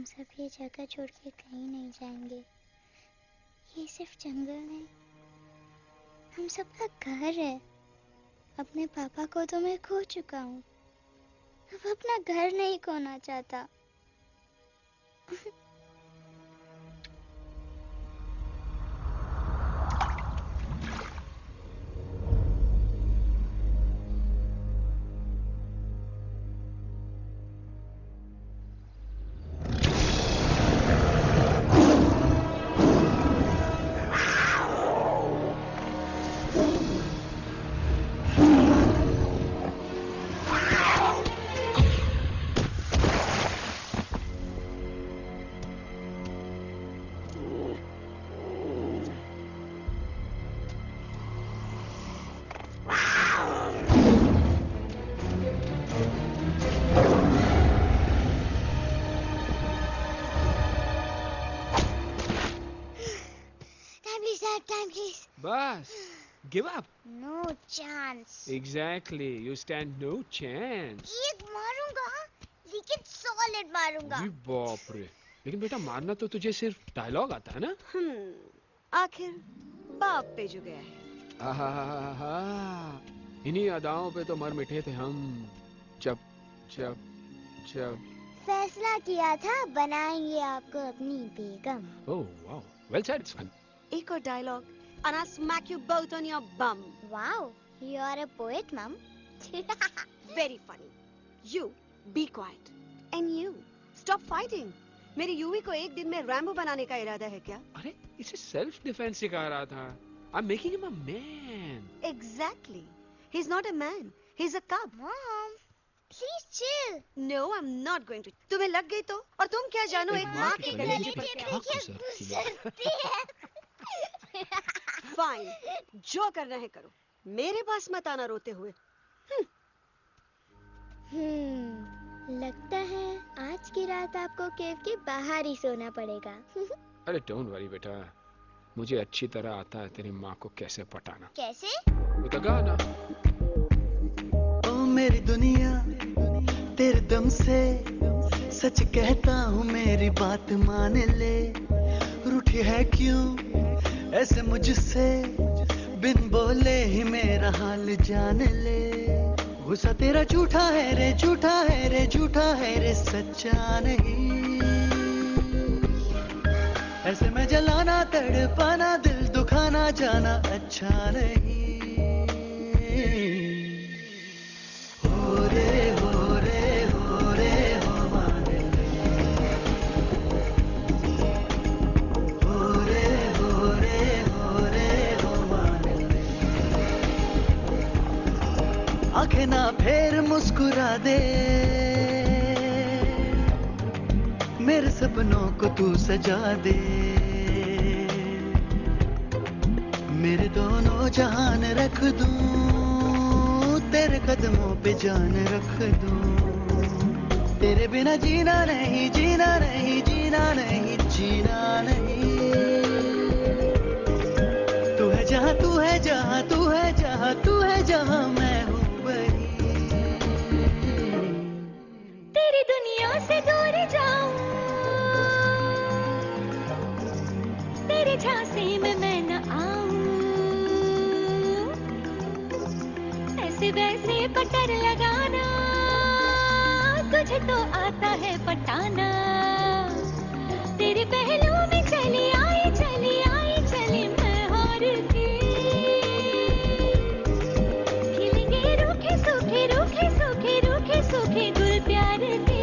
हम सब ये जगह छोड़ के कहीं नहीं जाएंगे। ये सिर्फ जंगल नहीं, हम सबका घर है। अपने पापा को तो मैं खो चुका हूँ, अब अपना घर नहीं खोना चाहता। Time please. बस, give up. No chance. Exactly, you stand no chance. एक मारूंगा, लेकिन solid मारूंगा। जी बाप रे, लेकिन बेटा मारना तो तुझे सिर्फ डायलॉग आता है ना? आखिर बाप पे जो गया है। आहा, इन्हीं अदाओं पे तो मर मिटे थे हम, जब जब जब फैसला किया था बनाएंगे आपको अपनी बेगम। Oh wow, well said, son. एक और dialogue and I'll smack you both on your bum. Wow, you are a poet, mom. Very funny. You be quiet and you stop fighting. मेरी यूवी को एक दिन में रैम्बो बनाने का इरादा है क्या? अरे इसे सेल्फ डिफेंस सिखा रहा था। I'm making him a man. Exactly. He's not a man. He's a cub. Mom, please chill. No, I'm not going to. तुम्हें लग गई तो? और तुम क्या जानो एक माँ के कलेजे पर क्या? Fine. जो करना है करो। मेरे पास मत आना रोते हुए। लगता है आज की रात आपको केव के बाहर ही सोना पड़ेगा। अरे डोंट वरी बेटा, मुझे अच्छी तरह आता है तेरी माँ को कैसे पटाना। कैसे? वो तो गाना। ओ मेरी दुनिया तेरे दम से सच कहता हूँ, मेरी बात मान ले। रूठी है क्यों ऐसे मुझसे, बिन बोले ही मेरा हाल जान ले। गुस्सा तेरा झूठा है रे, झूठा है रे, झूठा है रे, सच्चा नहीं। ऐसे में जलाना तड़पाना, दिल दुखाना जाना अच्छा नहीं। हो रे हो रे हो रे हो मान ले। हो रे हो रे हो रे हो मान ले। आंखें ना फेर मुस्कुरा दे, मेरे सपनों को तू सजा दे। मेरे दोनों जहान रख दूं, तेरे कदमों पे जान रख दूं। तेरे बिना जीना नहीं, जीना नहीं, जीना नहीं, जीना नहीं। तू है जहां, तू है जहां, तू है जहां, तू है जहां मैं हूँ वही। तेरी दुनिया से दूर जाऊं, तेरे झांसे में मैं न आऊं। ऐसे वैसे पटर लगाना, तुझे तो आता है पटाना। तेरे पहलू में चली आई, चली आई, चली मैं हार के। खिलेंगे रूखे सूखे, रूखे सूखे, रूखे सूखे गुल प्यार के।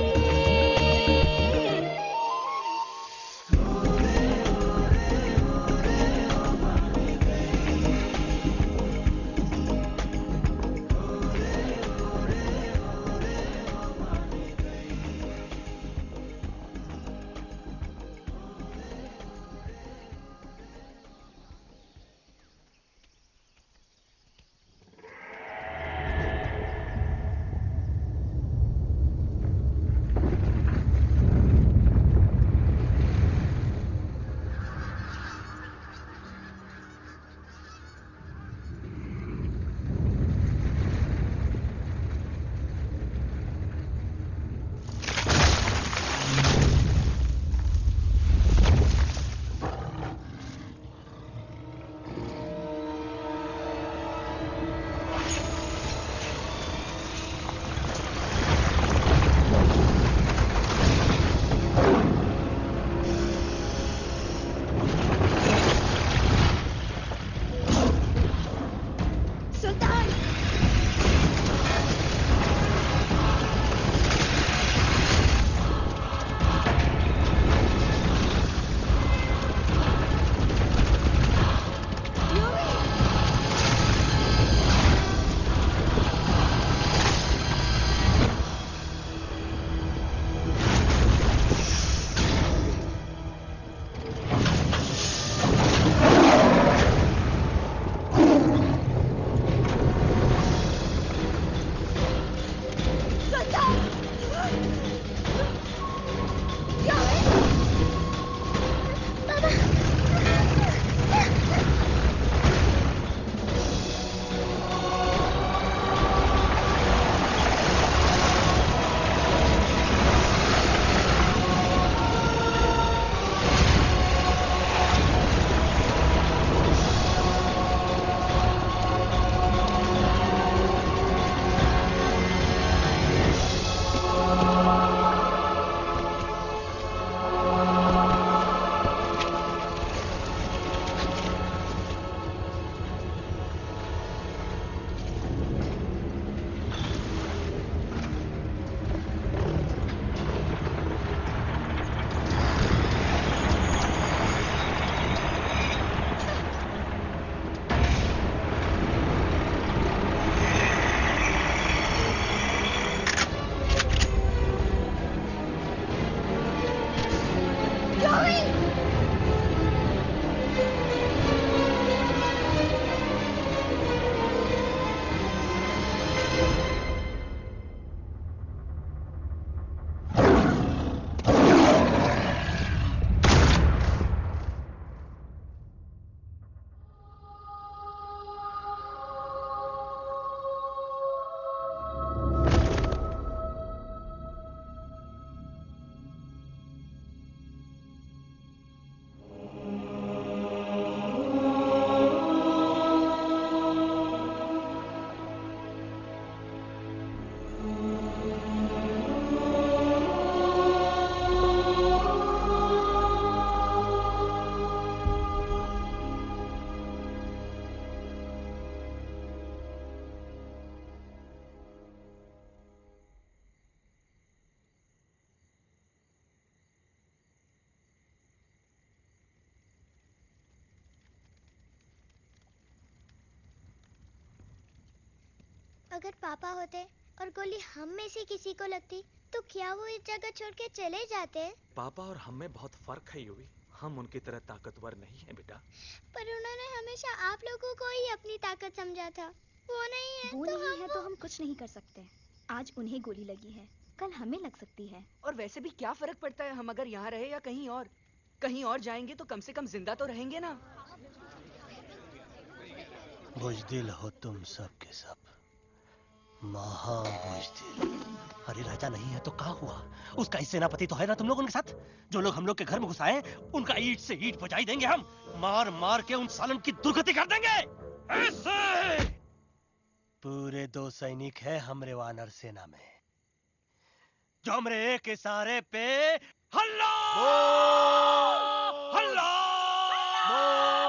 अगर पापा होते और गोली हम में से किसी को लगती तो क्या वो इस जगह छोड़ के चले जाते? पापा और हम में बहुत फर्क है यूवी। हम उनकी तरह ताकतवर नहीं है बेटा। पर उन्होंने हमेशा आप लोगों को ही अपनी ताकत समझा था। वो नहीं है वो तो नहीं है तो हम कुछ नहीं कर सकते। आज उन्हें गोली लगी है, कल हमें लग सकती है। और वैसे भी क्या फर्क पड़ता है हम अगर यहाँ रहे या कहीं और? कहीं और जाएंगे तो कम से कम जिंदा तो रहेंगे ना। बुजदिल हो तुम सब के सब, महाबुजदिल। अरे राजा नहीं है तो क्या हुआ? उसका ही सेनापति तो है ना तुम लोगों के साथ। जो लोग हम लोग के घर में घुसाए उनका ईंट से ईंट बजाई देंगे हम। मार मार के उन सालन की दुर्गति कर देंगे ऐसे। पूरे 2 सैनिक है हमरे वानर सेना में जो हमरे एक इशारे पे हल्ला हल्ला हल्ला।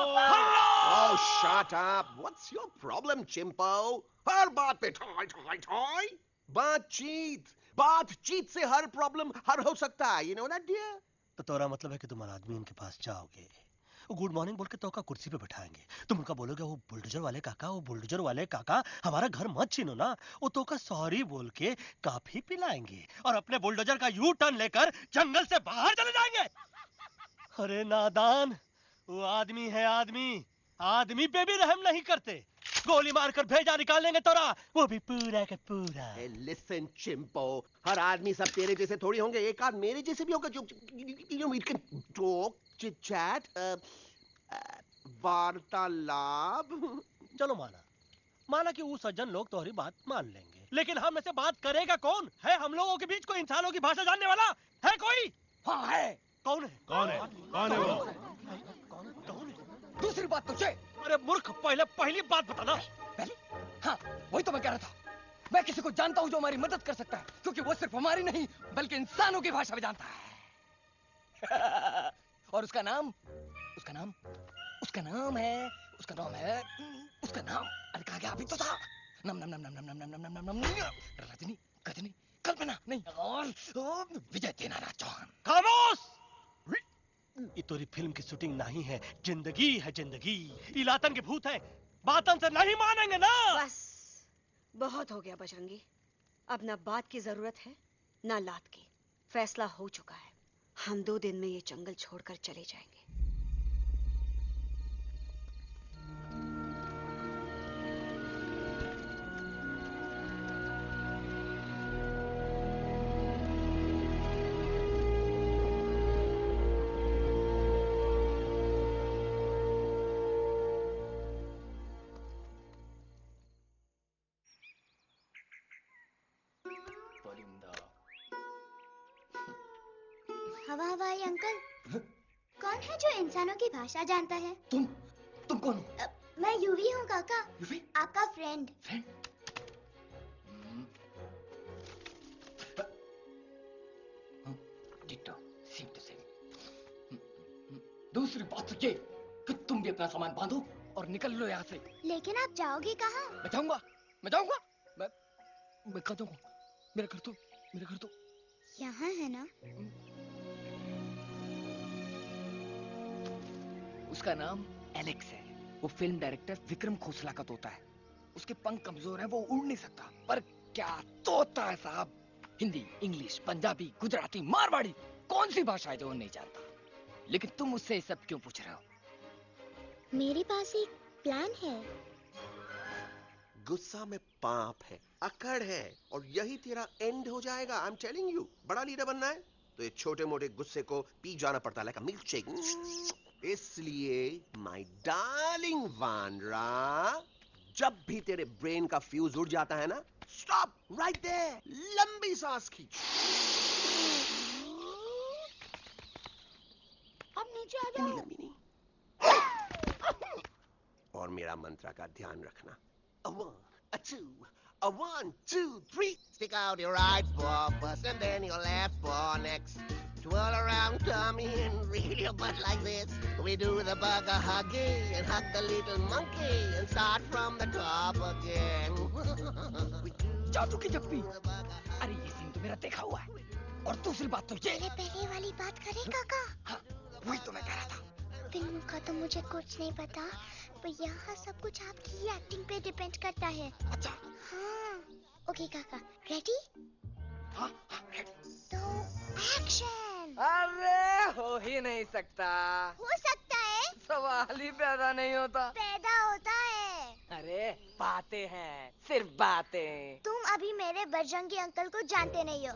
Oh, shut up! What's your problem, Chimpo? हर बात पे ठाई ठाई ठाई। बातचीत से हर प्रॉब्लम हल हो सकता है। You know that, dear? तो तोरा मतलब है कि तुम आदमी उनके पास जाओगे, वो गुड मॉर्निंग बोल के तो का कुर्सी पे बैठाएंगे। तुम उनका बोलोगे वो बुलडोजर वाले काका हमारा घर मत छीनो ना। वो तो का सॉरी बोल के काफी पिलाएंगे और अपने बुलडोजर का यू टर्न लेकर जंगल से बाहर चले जाएंगे। अरे नादान, वो आदमी है आदमी पे भी रहम नहीं करते। गोली मारकर भेजा निकाल लेंगे तोरा, वो भी पूरा का पूरा। Hey, listen, Chimpo. हर आदमी सब तेरे जैसे थोड़ी होंगे। एक आध मेरे जैसे भी होगा जो we can talk, chit chat, वार्तालाप। चलो माना कि वो सज्जन लोग तुम्हारी बात मान लेंगे, लेकिन हम ऐसे बात करेगा कौन? है हम लोगों के बीच कोई इंसानों की भाषा जानने वाला है कोई? हाँ है। कौन है वो? दूसरी बात तो ये। अरे मूर्ख, पहली बात बताना। पहले? हाँ, वही तो मैं कह रहा था। मैं किसी को जानता हूँ जो हमारी मदद कर सकता है, क्योंकि वो सिर्फ हमारी नहीं बल्कि इंसानों की भाषा में जानता है। और उसका नाम है अरे कहा गया अभी तो था। नम रजनी गजनी कल्पना नहीं और विजय देनाराज चौहान। खामोश! ये तोरी फिल्म की शूटिंग नहीं है, जिंदगी है जिंदगी। इलातन के भूत है, बातन से नहीं मानेंगे ना। बस बहुत हो गया बजरंगी। अब ना बात की जरूरत है ना लात की। फैसला हो चुका है। हम 2 दिन में ये जंगल छोड़कर चले जाएंगे। हवाई अंकल, कौन है जो इंसानों की भाषा जानता है? तुम कौन हो? मैं यूवी हूँ काका। यूवी? आपका friend. Ditto, same to same. दूसरी बात तो ये कि तुम भी अपना सामान बांधो और निकल लो यहाँ से। लेकिन आप जाओगे कहाँ? मैं जाऊंगा मैं कह दूंगा। मेरा घर तो यहाँ है ना? उसका नाम एलेक्स है। वो फिल्म डायरेक्टर विक्रम खोसला का तोता है। उसके पंख कमजोर हैं, वो उड़ नहीं सकता। पर क्या तोता है साहब। हिंदी, इंग्लिश, पंजाबी, गुजराती, मारवाड़ी, कौन सी भाषा है जो वो नहीं जानता। लेकिन तुम उससे सब क्यों पूछ रहे हो? मेरे पास एक प्लान है। गुस्सा में पाप है, अकड़ है, और यही तेरा एंड हो जाएगा। आई एम टेलिंग यू। बड़ा लीडर बनना है तो ये छोटे मोटे गुस्से को पी जाना पड़ता है, लाइक अ मिल्क शेक। इसलिए माय डार्लिंग वानरा, जब भी तेरे ब्रेन का फ्यूज उड़ जाता है ना, स्टॉप राइट देयर, लंबी सांस खींच। अब नीचे आ जाओ। लंबी नहीं। और मेरा मंत्र का ध्यान रखना। A 1, a 2, a 1, 2, 3. Stick out your right paw first and then your left paw next. Twirl around tummy and reel your butt like this. We do the bugger huggy and hug the little monkey and start from the top again. जादू की जप्पी। अरे ये scene तो मेरा देखा हुआ है। और दूसरी बात तो ये। पहले वाली बात करें काका? हाँ, वही तो मैं कह रहा था। फिल्म का तो मुझे कुछ नहीं पता, पर यहाँ सब कुछ आपकी एक्टिंग पे डिपेंड करता है। अच्छा। हाँ। ओके काका, रेडी? हाँ, तो एक्शन। अरे हो ही नहीं सकता। हो सकता है। सवाल ही पैदा नहीं होता। पैदा होता है। अरे बातें हैं, सिर्फ बातें। तुम अभी मेरे बजरंगी अंकल को जानते नहीं हो।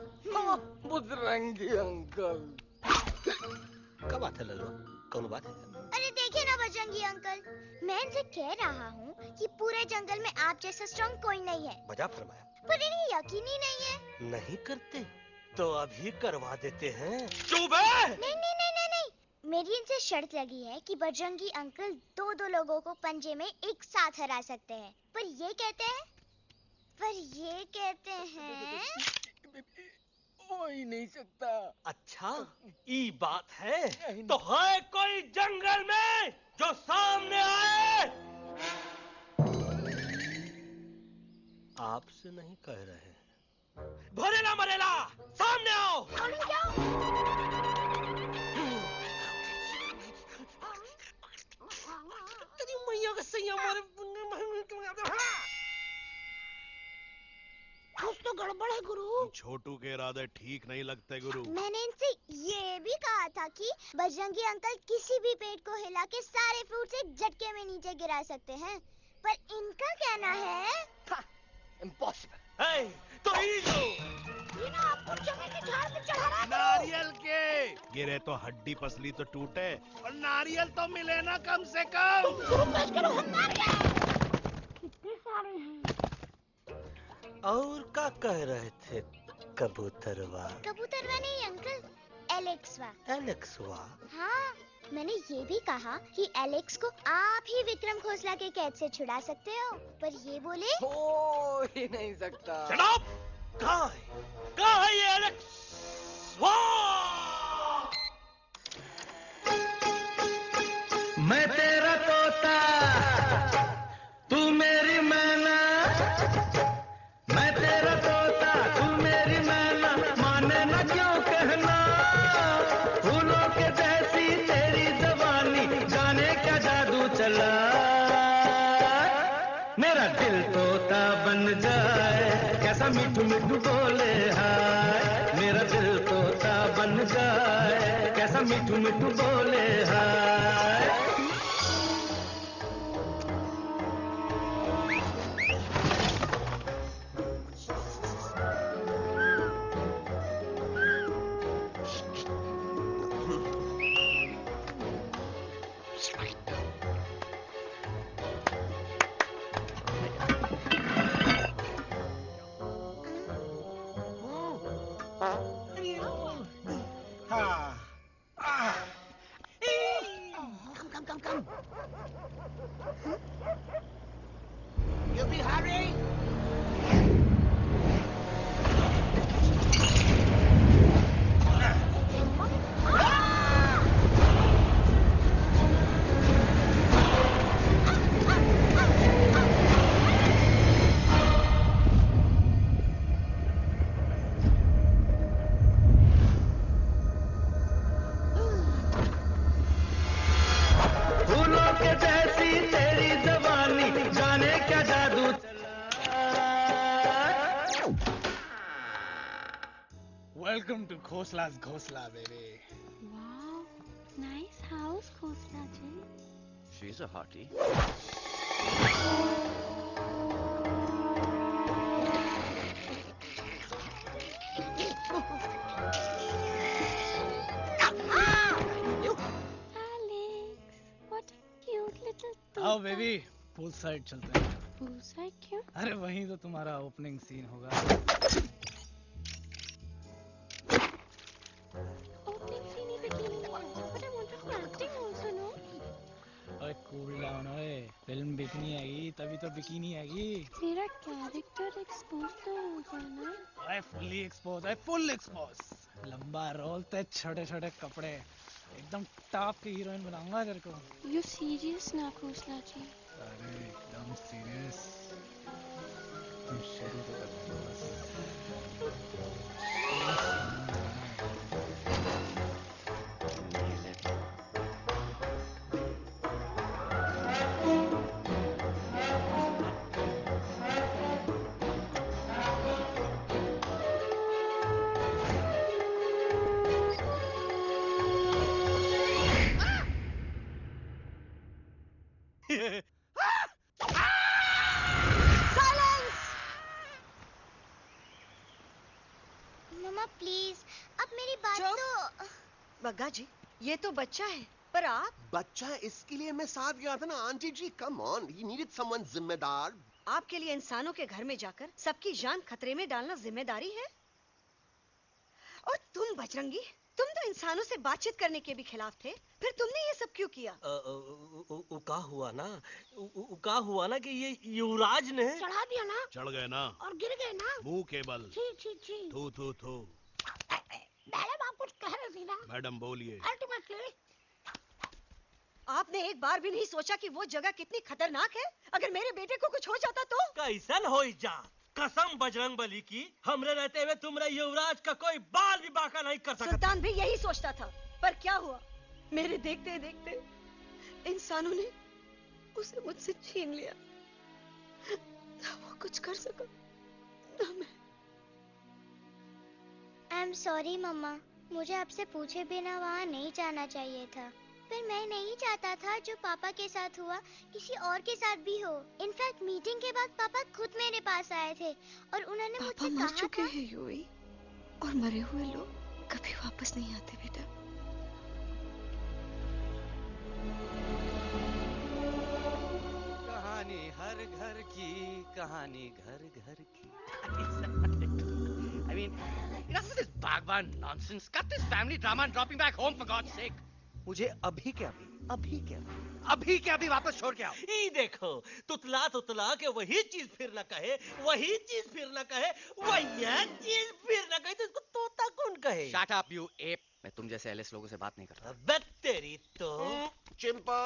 बजरंगी अंकल। क्या बात है लल्लू, कौन बात है? अरे देखिए ना बजरंगी अंकल, मैं इनसे कह रहा हूँ कि पूरे जंगल में आप जैसा स्ट्रॉन्ग कोई नहीं है। मजा फरमाया। पर इन्हें यकीन ही नहीं है। नहीं करते तो अभी करवा देते हैं। चुप है। नहीं नहीं नहीं नहीं नहीं, मेरी इनसे शर्त लगी है कि बजरंगी अंकल दो लोगों को पंजे में एक साथ हरा सकते हैं। पर ये कहते हैं हो ही नहीं सकता। अच्छा ये बात है तो है कोई जंगल में जो सामने आए? आपसे नहीं कह रहे, भरेला मरेला सामने आओ। मैया का सही हमारे कुछ तो गड़बड़ है गुरु। छोटू के इरादे ठीक नहीं लगते गुरु। मैंने इनसे ये भी कहा था कि बजरंगी अंकल किसी भी पेड़ को हिला के सारे फ्रूट्स एक झटके में नीचे गिरा सकते हैं, पर इनका कहना है इम्पॉसिबल। तो ही लो। ये ना आपको चने के झाड़ पे चढ़ा रहा है। नारियल के गिरे तो हड्डी पसली तो टूटे और नारियल तो मिले ना कम से कम। कितने सारे हैं? और क्या कह रहे थे कबूतरवा? कबूतरवा नहीं अंकल, एलेक्सवा। एलेक्सवा? हाँ, मैंने ये भी कहा कि एलेक्स को आप ही विक्रम खोसला के कैद से छुड़ा सकते हो, पर ये बोले हो ही नहीं सकता। Shut up! कहाँ है ये एलेक्स? मैं तेरा तोता, तू मेरी मैना। मैं तेरा तोता, तू मेरी मैना। माने ना क्यों कहना, फूलों के जैसी तेरी जवानी, जाने क्या जादू चला। मेरा दिल तोता बन जाए, कैसा मिठू मिठू बोले हाय। मेरा दिल तोता बन जाए, कैसा मिठू मिठू बोले हाय। Welcome to Khosla's Ghosla, baby. Wow, nice house, Khosla ji. She's a hottie. Alex, what a cute little आओ बेबी, पूल साइड चलते हैं। Pool side क्यों? अरे वहीं तो तुम्हारा ओपनिंग सीन होगा। Opening scene in bikini. But I want to do acting also, no? ओए कूल डाउन ओए, फिल्म बिकनी आएगी तभी तो बिकिनी आएगी। तेरा कैरेक्टर एक्सपोज तो होगा ना? ओए फुल्ली एक्सपोज, फुल एक्सपोज। लंबा रोल ते छोटे छोटे कपड़े, एकदम टॉप की हीरोइन बनाऊंगा तेरे को। You serious ना खोसला जी? अरे एकदम सीरियस। तुम शुरू तो कर दो बस। बग्गा जी, ये तो बच्चा है, पर आप? बच्चा इसके लिए मैं साथ गया था ना aunty ji. Come on, he needed someone जिम्मेदार। आपके लिए इंसानों के घर में जाकर सबकी जान खतरे में डालना जिम्मेदारी है? और तुम बजरंगी, तुम तो इंसानों से बातचीत करने के भी खिलाफ थे, फिर तुमने ये सब क्यों किया? का हुआ ना कि ये युवराज ने चढ़ा दिया ना, चढ़ गए ना और गिर गए ना, मुंह के बल। छी छी छी। थू थू थू। मैडम आप कुछ कह रहे थे ना? मैडम बोलिए। अल्टीमेटली आपने एक बार भी नहीं सोचा कि वो जगह कितनी खतरनाक है? अगर मेरे बेटे को कुछ हो जाता तो? कैसन हो जा, कसम बजरंग बली की, हमरे रहते हुए तुमरे युवराज का कोई बाल भी बांका नहीं कर सकता। सुल्तान भी यही सोचता था, पर क्या हुआ? मेरे देखते देखते इंसानों ने उसे मुझसे छीन लिया। ना वो कुछ कर सका, ना मैं। आई एम सॉरी मम्मा, मुझे आपसे पूछे बिना वहाँ नहीं जाना चाहिए था। पर मैं नहीं चाहता था जो पापा के साथ हुआ किसी और के साथ भी हो। इनफैक्ट मीटिंग के बाद पापा खुद मेरे पास आए थे और उन्होंने मुझसे कहा मर चुके हैं यूवी, और मरे हुए लोग कभी वापस नहीं आते बेटा। कहानी हर घर की, कहानी घर घर की। I mean, enough of this Bhagwan nonsense. Cut this family drama and drop me back home for God's sake. मुझे अभी के अभी वापस छोड़ के आओ। ई देखो, तुतला तुतला के वही चीज फिर न कहे, वही चीज फिर न कहे, वही चीज फिर न कहे, तो इसको तोता कौन कहे? Shut up, you ape. मैं तुम जैसे एलिस लोगों से बात नहीं करता। बे तेरी तो। चिंपो।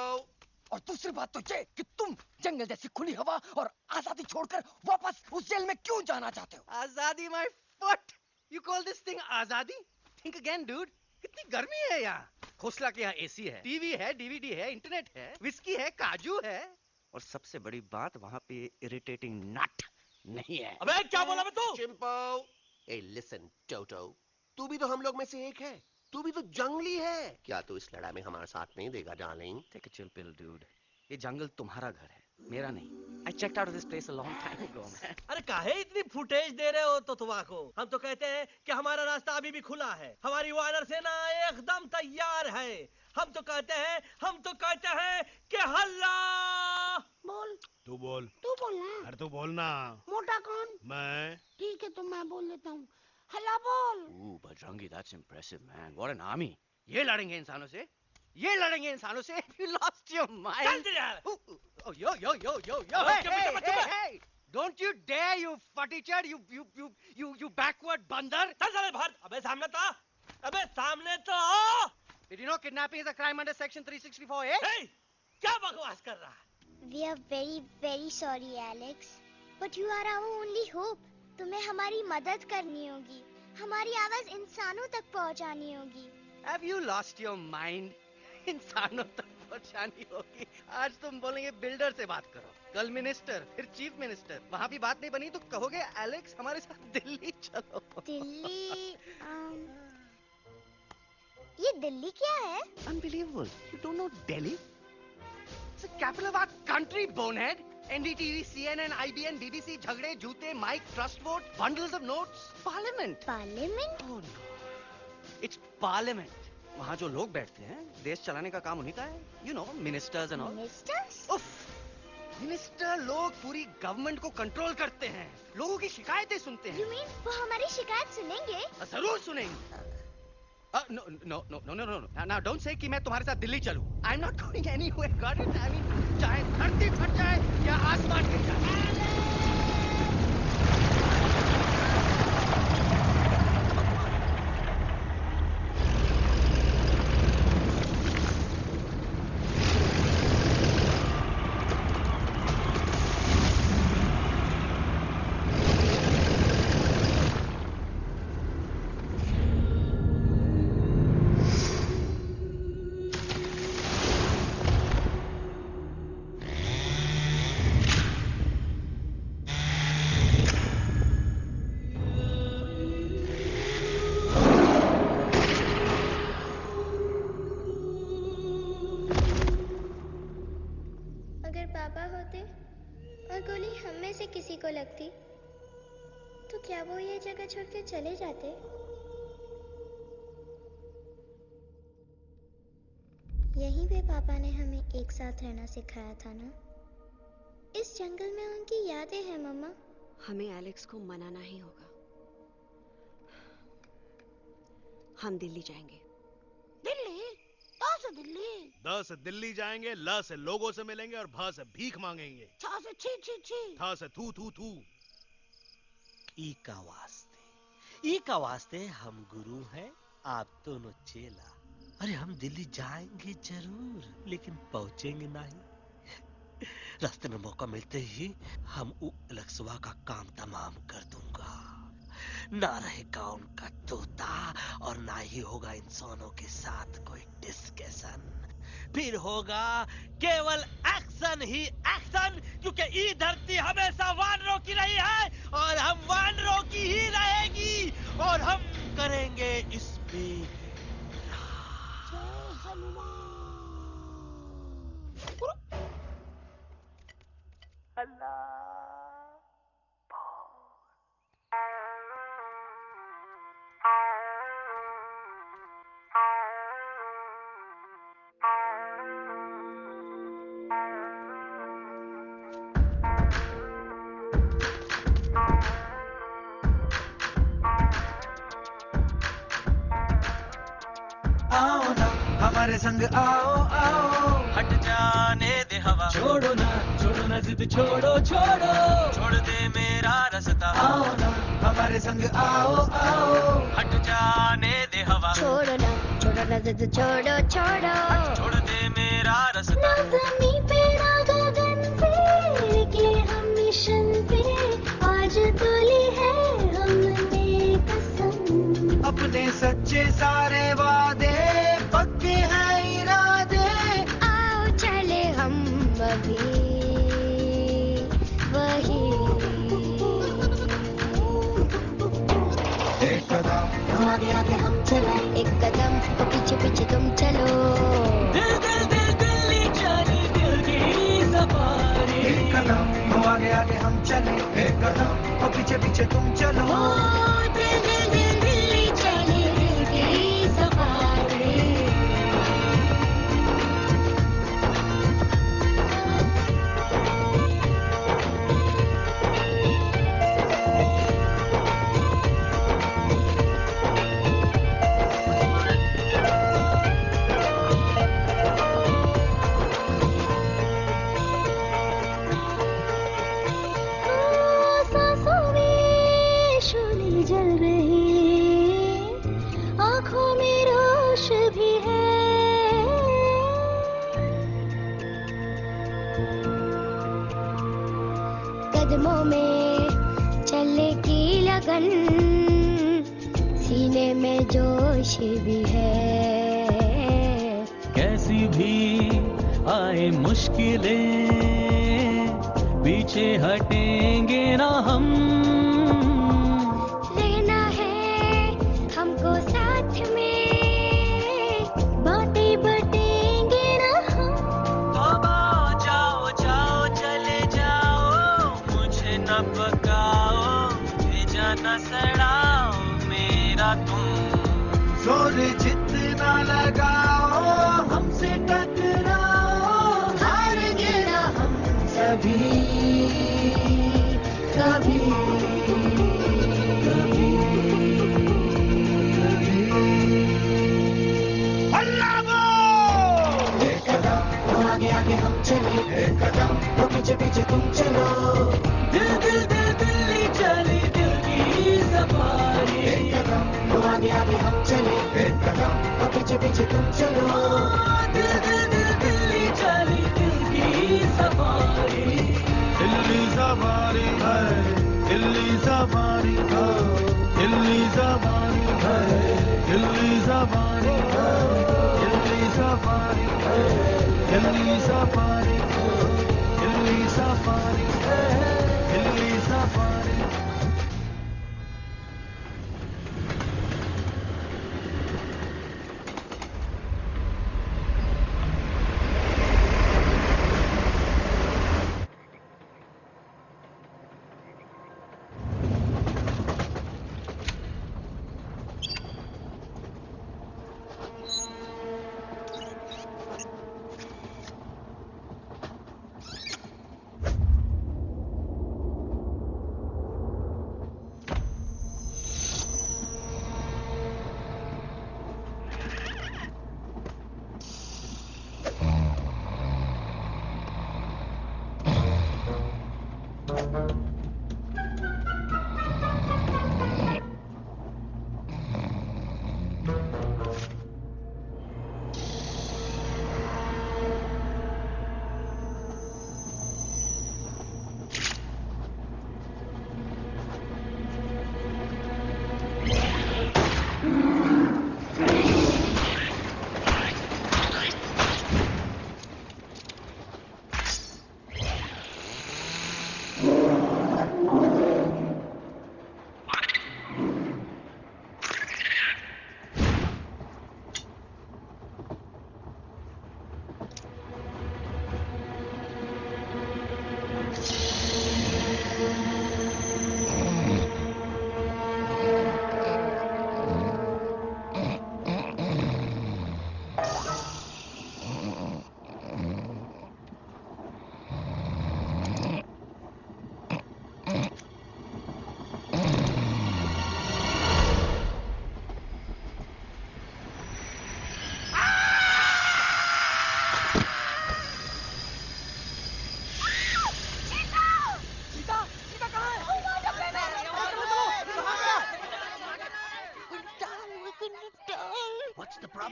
और दूसरी बात तो ये कि तुम जंगल जैसी खुली हवा और आजादी छोड़कर वापस उस जेल में क्यों जाना चाहते हो? आजादी my foot. You call this thing आजादी? Think again, dude. कितनी गर्मी है यहाँ। खोसला के यहाँ एसी है, टीवी है, डीवीडी है, इंटरनेट है, विस्की है, काजू है, और सबसे बड़ी बात वहाँ पे इरिटेटिंग नट नहीं है। अबे क्या बोला मैं तू? चिंपो। ए लिसन टोटो, तू भी तो हम लोग में से एक है। तू भी तो जंगली है। क्या तू इस लड़ाई में हमारा साथ नहीं देगा darling? Take a chill pill, dude. ये जंगल तुम्हारा घर है, मेरा नहीं। I checked out of this place a long time ago, man. अरे काहे इतनी फुटेज दे रहे हो तो तुम्हारा? हम तो कहते हैं कि हमारा रास्ता अभी भी खुला है, हमारी वानर सेना एकदम तैयार है। हम तो कहते हैं कि हल्ला। बोल। तू बोल। तू बोलना। अरे तू बोलना। मोटा कौन? मैं। ठीक है तो मैं बोल देता हूँ। हल्ला बोल। Bajrangi, that's impressive, man. What an army. ये लड़ेंगे इंसानों से? ये लड़ेंगे इंसानों से? You lost your mind. चल यार। Oh, yo. Hey. Don't you dare, you footy-chad, you backward बंदर. चल चल बाहर। अबे सामने तो आओ। Did you know kidnapping is a crime under section 364A? Hey, क्या बकवास कर रहा है? We are very very sorry Alex, but you are our only hope. तुम्हें हमारी मदद करनी होगी, हमारी आवाज इंसानों तक पहुंचानी होगी। Have you lost your mind? इंसानों तक पहुंचानी होगी। आज तुम बोलेंगे बिल्डर से बात करो, कल मिनिस्टर, फिर चीफ मिनिस्टर। वहाँ भी बात नहीं बनी तो कहोगे एलेक्स हमारे साथ दिल्ली चलो। दिल्ली? ये दिल्ली क्या है? Unbelievable. You don't know Delhi? It's the capital of our country, bonehead. NDTV, CNN, IBN, BBC, झगड़े, जूते, mike, trust vote, bundles of notes, parliament. Parliament? Oh no. It's parliament. वहाँ जो लोग बैठते हैं, देश चलाने का काम उन्हीं का है। You know, ministers and all. Ministers? उफ, मिनिस्टर लोग पूरी गवर्नमेंट को कंट्रोल करते हैं, लोगों की शिकायतें सुनते हैं। You mean वो हमारी शिकायत सुनेंगे? जरूर सुनेंगे। No. Now don't say कि मैं तुम्हारे साथ दिल्ली चलूं. I'm not going anywhere. Got it? I mean, चाहे धरती फट जाए या आसमान गिर जाए। लगती तो क्या वो ये जगह छोड़ के चले जाते? यहीं पे पापा ने हमें एक साथ रहना सिखाया था ना? इस जंगल में उनकी यादें हैं मम्मा। हमें एलेक्स को मनाना ही होगा। हम दिल्ली जाएंगे। दिल्ली? कहाँ से दिल्ली? द से दिल्ली जाएंगे, ल से लोगों से मिलेंगे और भ से भीख मांगेंगे। छ से छी छी छी। थ से थू थू थू। ई का वास्ते हम गुरु हैं, आप दोनों चेला। अरे हम दिल्ली जाएंगे जरूर, लेकिन पहुंचेंगे नहीं। रास्ते में मौका मिलते ही हम लक्सवा का काम तमाम कर दूंगा। ना रहेगा उनका तोता और ना ही होगा इंसानों के साथ कोई डिस्कशन। फिर होगा केवल एक्शन ही एक्शन, क्योंकि ये धरती हमेशा वानरों की रही है और हम वानरों की ही रहेगी और हम करेंगे इस पे आओ ना हमारे संग आओ आओ, हट जाने दे हवा, छोड़ो ना जिद छोड़ो छोड़ो, छोड़ दे मेरा रास्ता। आओ ना हमारे संग आओ आओ, हट जाने दे हवा, छोड़ो ना जिद छोड़ो छोड़ो, छोड़ दे मेरा रास्ता। ना ज़मीं पे ना गगन पे, निकले हम मिशन पे, आज तुली है हमने कसम। अपने सच्चे सारे वादे पक्के हैं इरादे, आओ चले हम अभी वही। एक कदम आगे आगे हम चले, एक कदम तो पीछे पीछे तुम चलो। दिल दिल दिल दिल्ली चली दिल की सफारी, एक कदम आगे आगे हम चले, एक कदम और पीछे पीछे तुम चलो। दिल दिल दिल दिल्ली चली दिल की सफारी। सांसों में शोले जल रहे, आँखों में रोश भी है। कदमों में चलने की लगन, सीने में जोश भी है। कैसी भी आए मुश्किलें, पीछे हटेंगे ना हम। रहना है हमको साथ में, बातें बटेंगे ना हम। जाओ जाओ चले जाओ, मुझे न पकाओ, भेजा न सड़ाओ मेरा तुम। जोर जितना लगाओ हमसे टकराओ, हारेंगे ना हम सभी कभी कभी कभी। एक कदम आगे आगे हम चले, एक कदम तो पीछे पीछे तुम चलो। दिल दिल दिल दिल्ली चली दिल की सफारी, एक कदम आगे आगे हम चले, एक कदम और पीछे पीछे तुम चलो। दिल दिल दिल दिल्ली चली दिल की सफारी। दिल्ली सफारी है, दिल्ली सफारी है, दिल्ली सफारी है, दिल्ली सफारी है, दिल्ली सफारी है, दिल्ली सफारी है, दिल्ली सफारी है, दिल्ली सफारी।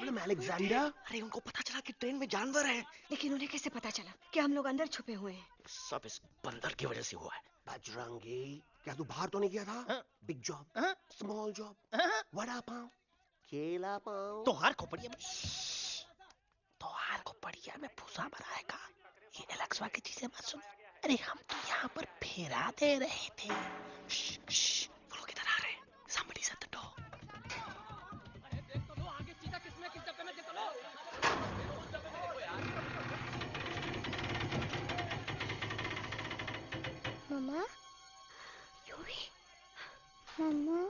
Problem Alexander? अरे उनको पता चला कि ट्रेन में जानवर है। लेकिन उन्हें कैसे पता चला कि हम लोग अंदर छुपे हुए हैं? सब इस बंदर की वजह से हुआ है। बजरंगी, क्या तू बाहर तो नहीं गया था? Big job, small job, vada pav, केला पाव। तोहार खोपड़िया में तोहार खोपड़िया में भूसा भराएगा। ये एलेक्स की चीजें मत सुन। अरे हम तो यहाँ पर फेरा दे रहे थे। वो लोग इधर आ रहे हैं। Somebody's at the door. अरे देख तो लो आगे चीता किसमें किस डब्बे में देख तो लो। उस डब्बे में देखो यार। मम्मा, मम्मा,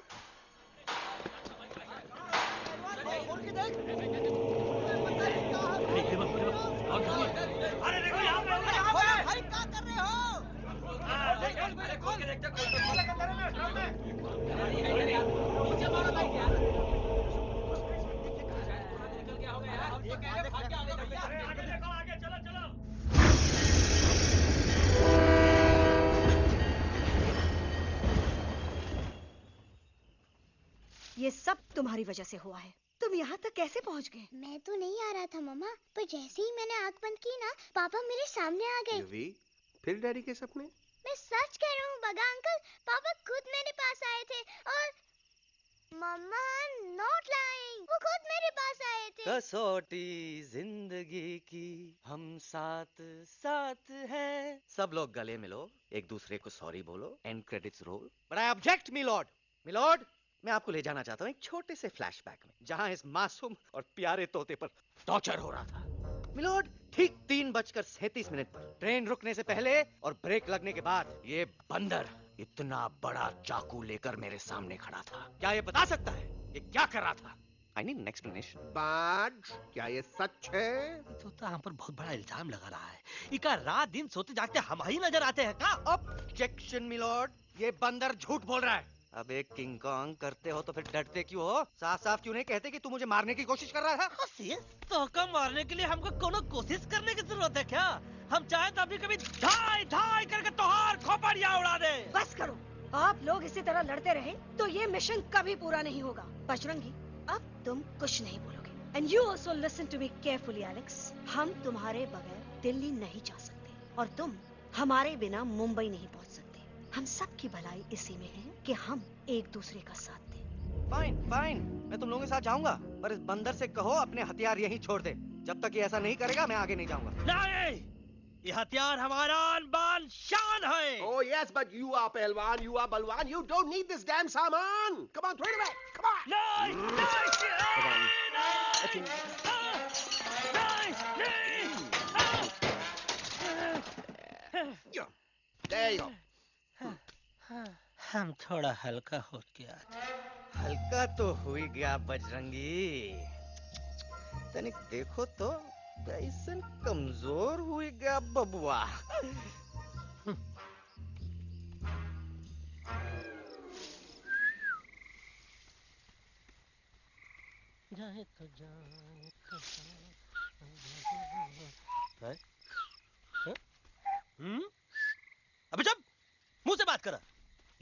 अरे देखो यहाँ पे भाई क्या कर रहे हो? अरे खोल के देखते नीचे मारो भाई यार। निकल गया होगा यार। ये कह रहे भाग गया आगे देखो आगे चलो चलो। ये सब तुम्हारी वजह से हुआ है। तुम यहाँ तक कैसे पहुँच गए? मैं तो नहीं आ रहा था मम्मा, पर जैसे ही मैंने आंख बंद की ना, पापा मेरे सामने आ गए। युवी, फिर डैडी के सपने? मैं सच कह रहा हूँ बगा अंकल, पापा खुद मेरे पास आए थे और मम्मा नॉट लाइंग, वो खुद मेरे पास आए थे। कसौटी जिंदगी की हम साथ साथ हैं। सब लोग गले मिलो, एक दूसरे को सॉरी बोलो, and credits roll. But I object milord. Milord, मैं आपको ले जाना चाहता हूँ एक छोटे से फ्लैशबैक में, जहाँ इस मासूम और प्यारे तोते पर टॉर्चर हो रहा था। मिलॉर्ड, ठीक 3:37 पर ट्रेन रुकने से पहले और ब्रेक लगने के बाद ये बंदर इतना बड़ा चाकू लेकर मेरे सामने खड़ा था। क्या ये बता सकता है ये क्या कर रहा था? I need an explanation. बाज, क्या ये सच है? तो हम पर बहुत बड़ा इल्जाम लगा रहा है। इका रात दिन सोते जागते हम ही नजर आते हैं का? ऑब्जेक्शन मिलॉर्ड, ये बंदर झूठ बोल रहा है। अब एक किंग कॉन्ग करते हो तो फिर डरते क्यों हो? साफ साफ क्यों नहीं कहते कि तू मुझे मारने की कोशिश कर रहा था? तो कम मारने के लिए हमको कोनो कोशिश करने की जरूरत है क्या? हम चाहे तो अभी कभी धाई धाई करके तोहार खोपड़िया उड़ा दे। बस करो, आप लोग इसी तरह लड़ते रहे तो ये मिशन कभी पूरा नहीं होगा। बजरंगी, अब तुम कुछ नहीं बोलोगे। And you also listen to me carefully Alex. हम तुम्हारे बगैर दिल्ली नहीं जा सकते और तुम हमारे बिना मुंबई नहीं पहुंच सकते। हम सब की भलाई इसी में है कि हम एक दूसरे का साथ दें। फाइन फाइन, मैं तुम लोगों के साथ जाऊंगा, पर इस बंदर से कहो अपने हथियार यहीं छोड़ दे। जब तक ये ऐसा नहीं करेगा मैं आगे नहीं जाऊंगा। नहीं, ये हथियार हमारा आन-बान शान है। Oh yes, but you are पहलवान, you are बलवान, you don't need this damn सामान. Come on, throw it away. Come on. There you go. हम थोड़ा हल्का हो गया। हल्का तो हो ही गया बजरंगी। तनिक देखो तो कैसन कमजोर हुई गया बबुआ। जाए तो जाए अबे चुप, मुंह से बात करा।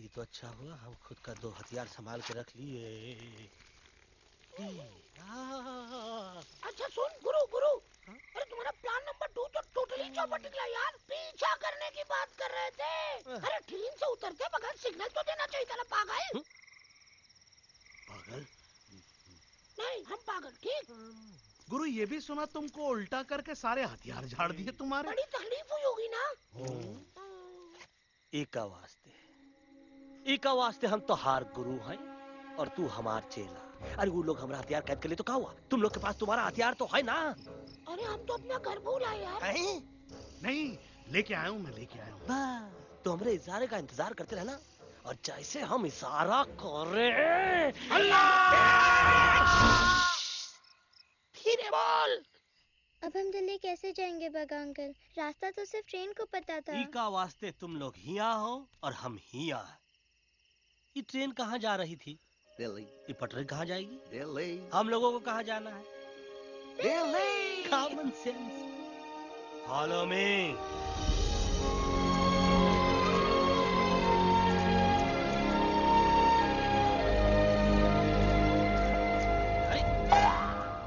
ये तो अच्छा हुआ हम खुद का 2 हथियार संभाल के रख लिए। अच्छा सुन गुरु गुरु, अरे तुम्हारा प्लान नंबर 2 तो टोटली चौपट निकला यार। पीछा करने की बात कर रहे थे। अरे ट्रेन से उतरते बगैर सिग्नल तो देना चाहिए था ना पागल। पागल? नहीं हम पागल, ठीक। गुरु ये भी सुना तुमको उल्टा करके सारे हथियार झाड़ दिए तुम्हारे। बड़ी तकलीफ हुई होगी ना। एका वास्ते हम तो हार गुरु हैं और तू हमार चेला। अरे वो लोग हमारा हथियार कैद कर ले तो क्या हुआ? तुम लोग के पास तुम्हारा हथियार तो है ना। अरे हम तो अपना घर भूल आए यार। नहीं लेके आया हूँ, मैं लेके आया हूँ। तो हमारे इशारे का इंतजार करते रहना और जैसे हम इशारा कर रहे धीरे बोल। अब हम दिल्ली कैसे जाएंगे बगा अंकल? रास्ता तो सिर्फ ट्रेन को पता था। इका वास्ते तुम लोग हिया हो और हम हिया। ये ट्रेन कहाँ जा रही थी? दिल्ली। ये पटरी कहाँ जाएगी? दिल्ली। हम लोगों को कहाँ जाना है? Delhi. Common sense. Follow me.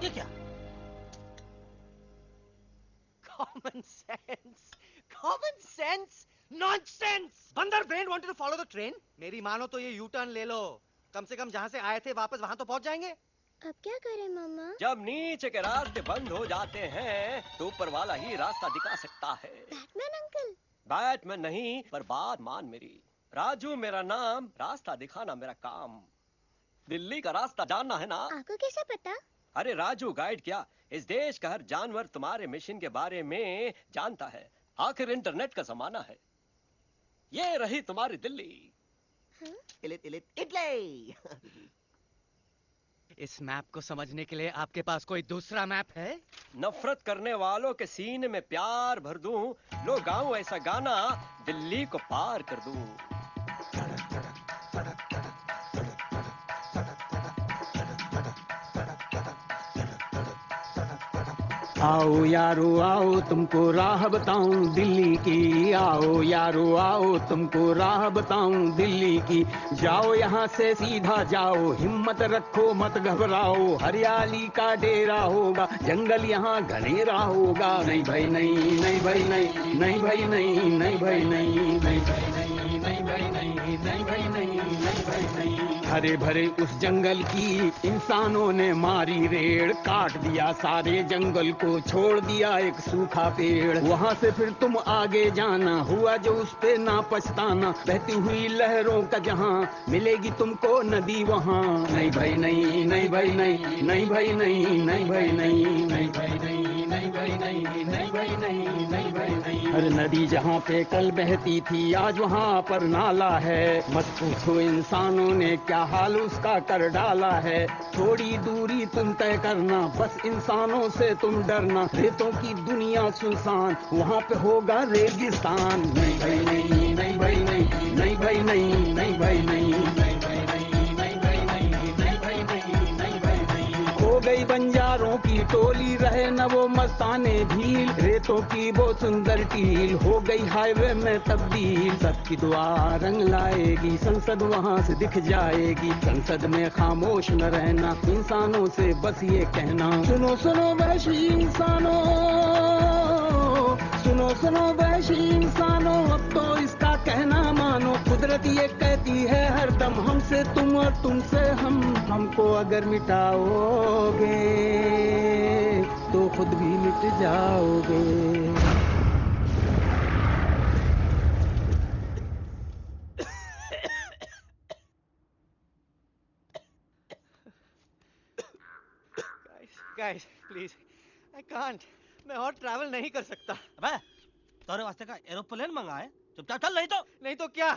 ये क्या? wanted to follow the train? मेरी मानो तो ये U-turn ले लो, कम से कम जहाँ से आए थे वापस वहाँ तो पहुँच जाएंगे। अब क्या करें मामा? जब नीचे के रास्ते बंद हो जाते हैं तो ऊपर वाला ही रास्ता दिखा सकता है। Batman uncle? बैटमैन नहीं, पर बात मान मेरी। राजू मेरा नाम, रास्ता दिखाना मेरा काम। दिल्ली का रास्ता जानना है ना? आपको कैसे पता? अरे राजू गाइड क्या, इस देश का हर जानवर तुम्हारे मिशन के बारे में जानता है। आखिर इंटरनेट का जमाना है। ये रही तुम्हारी दिल्ली। इटली। इस मैप को समझने के लिए आपके पास कोई दूसरा मैप है? नफरत करने वालों के सीने में प्यार भर दूं, लो गाऊं ऐसा गाना, दिल्ली को पार कर दूं। आओ यारो आओ तुमको राह बताऊं दिल्ली की, आओ यारो आओ तुमको राह बताऊं दिल्ली की। जाओ यहाँ से सीधा जाओ, हिम्मत रखो मत घबराओ, हरियाली का डेरा होगा, जंगल यहाँ घनेरा होगा। नहीं भाई नहीं, नहीं भाई नहीं, नहीं भाई नहीं, नहीं भाई नहीं, नहीं भाई नहीं, नहीं भाई नहीं, नहीं भाई नहीं, नहीं भाई नहीं। हरे भरे उस जंगल की इंसानों ने मारी रेड़, काट दिया सारे जंगल को, छोड़ दिया एक सूखा पेड़। वहाँ से फिर तुम आगे जाना, हुआ जो उस पे ना पछताना, बहती हुई लहरों का जहाँ, मिलेगी तुमको नदी वहाँ। नहीं भाई नहीं, नहीं भाई नहीं, नहीं भाई नहीं, नहीं भाई नहीं, नहीं भाई नहीं, नहीं भाई नहीं, नहीं भाई नहीं, नहीं भाई नहीं। हर नदी जहाँ पे कल बहती थी आज वहाँ पर नाला है, मत पूछो इंसानों ने क्या हाल उसका कर डाला है। थोड़ी दूरी तुम तय करना, बस इंसानों से तुम डरना, रेतों की दुनिया सुनसान, वहाँ पे होगा रेगिस्तान। नहीं भाई नहीं, नहीं भाई नहीं, नहीं भाई नहीं, नहीं भाई नहीं, नहीं भाई नहीं, नहीं भाई नहीं, नहीं भाई नहीं, नहीं भाई नहीं। हो गई बंजारों की टोली, रहे न वो मस्ताने भील, रेतों की वो सुंदर टील, हो गई हाईवे में तब्दील। सबकी दुआ रंग लाएगी, संसद वहाँ से दिख जाएगी, संसद में खामोश न रहना, इंसानों से बस ये कहना, सुनो सुनो वैशी इंसानों, सुनो सुनो वैशी इंसानों, अब तो इसका कहना मानो। कुदरत ये कहती है हरदम, हमसे तुम और तुमसे हम, हमको अगर मिटाओगे तो खुद भी मिट जाओगे। Guys, please, I can't. मैं और ट्रैवल नहीं कर सकता। अबे, तोरे वास्ते का एरोप्लेन मंगाए, चुपचाप चल, नहीं तो क्या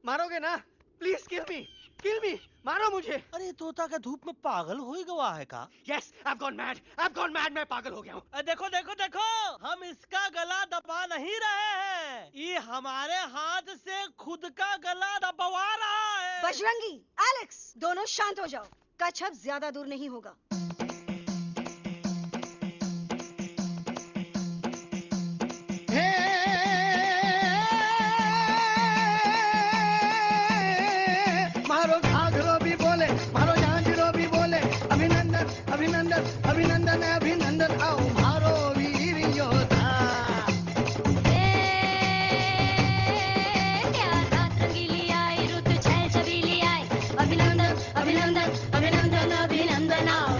मारोगे ना? प्लीज किल मी, मारो मुझे। अरे तोता का धूप में पागल हो ही गया है का? Yes, I've gone mad, मैं पागल हो गया हूँ। देखो देखो देखो, हम इसका गला दबा नहीं रहे हैं, ये हमारे हाथ से खुद का गला दबवा रहा है। बजरंगी, एलेक्स, दोनों शांत हो जाओ, कच्छ अब ज्यादा दूर नहीं होगा। मारो घाघरो भी बोले, मारो झांझरो भी बोले, अभिनंदन अभिनंदन अभिनंदन अभिनंदन, आओ मारो वीर योद्धा। क्या रात रंगीली आई, रुत छैल छबीली आई, अभिनंदन अभिनंदन अभिनंदन अभिनंदन, आओ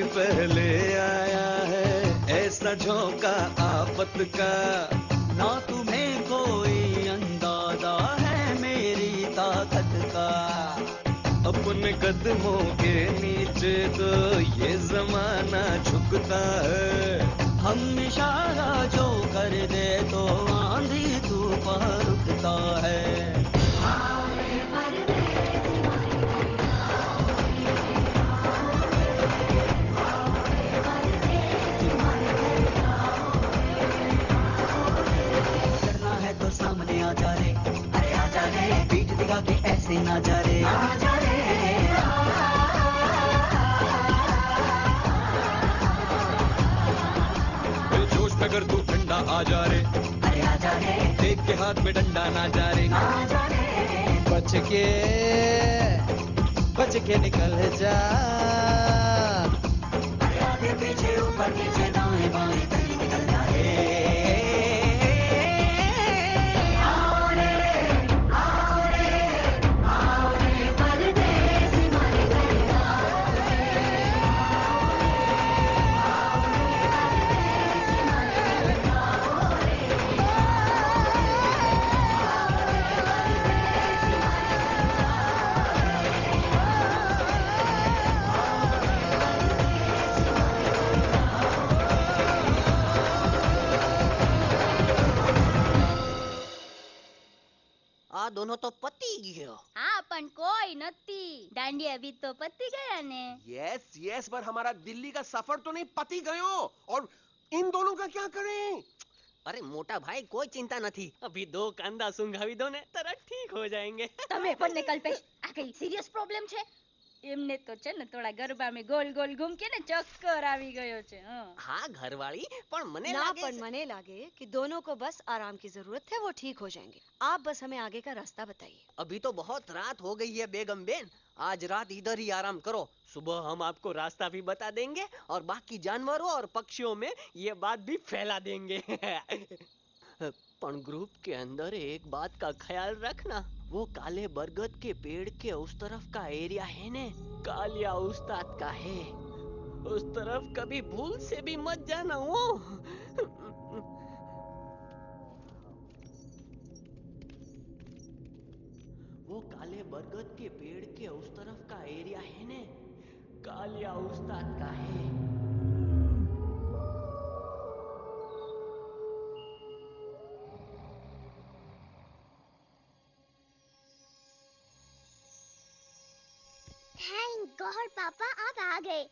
पहले आया है ऐसा झोंका आफत का, ना तुम्हें कोई अंदाजा है मेरी ताकत का। अपने कदमों के नीचे तो ये जमाना झुकता है, हम इशारा जो कर दे तो आंधी तूफान रुकता है। करना है तो सामने आ जा रे, अरे आ जा रे, पीठ दिखा के ऐसे ना जा रे, आ जा रे। जोश में अगर तू ठंडा आ जा रे, अरे आ जा रे, देख के हाथ में डंडा ना जा रे, आ जा रे। बच के निकल जा, अरे आगे पीछे ऊपर नीचे दाएं बाएं कहीं निकल जा रे। आओ रे, आओ रे, आओ रे परदेसी मारे घर आओ रे, आओ रे परदेसी मारे घर आओ रे, આ દોનો તો પતી ગયો. हाँ पण कोई नती दांडी अभी तो पति गया ने. यस यस, पर हमारा दिल्ली का सफर तो नहीं पति गयो, और इन दोनों का क्या करें? अरे मोटा भाई कोई चिंता नहीं, अभी 2 कांदा सुंघावी दो ने तरत ठीक हो जाएंगे. તમે પણ ને કલ્પેશ આ કઈ સિરિયસ પ્રોબ્લેમ છે? એમને તો છે ને થોડા ગરબામાં ગોલ ગોલ ઘૂમ કે ને ચક્કર આવી ગયો છે. हाँ घरवाली, पर मने ना लागे पर मने लागे कि दोनों को बस आराम की जरूरत है, वो ठीक हो जाएंगे। आप बस हमें आगे का रास्ता बताइए। अभी तो बहुत रात हो गई है बेगम बेन, आज रात इधर ही आराम करो, सुबह हम आपको रास्ता भी बता देंगे और बाकी जानवरों और पक्षियों में ये बात भी फैला देंगे. पण ग्रुप के अंदर एक बात का ख्याल रखना, वो काले बरगद के पेड़ के उस तरफ का एरिया है ने, कालिया उस्ताद का है, उस तरफ कभी भूल से भी मत जाना. वो काले बरगद के पेड़ के उस तरफ का एरिया है ने, कालिया उस्ताद का है. थैंक गॉड पापा आप आ गए।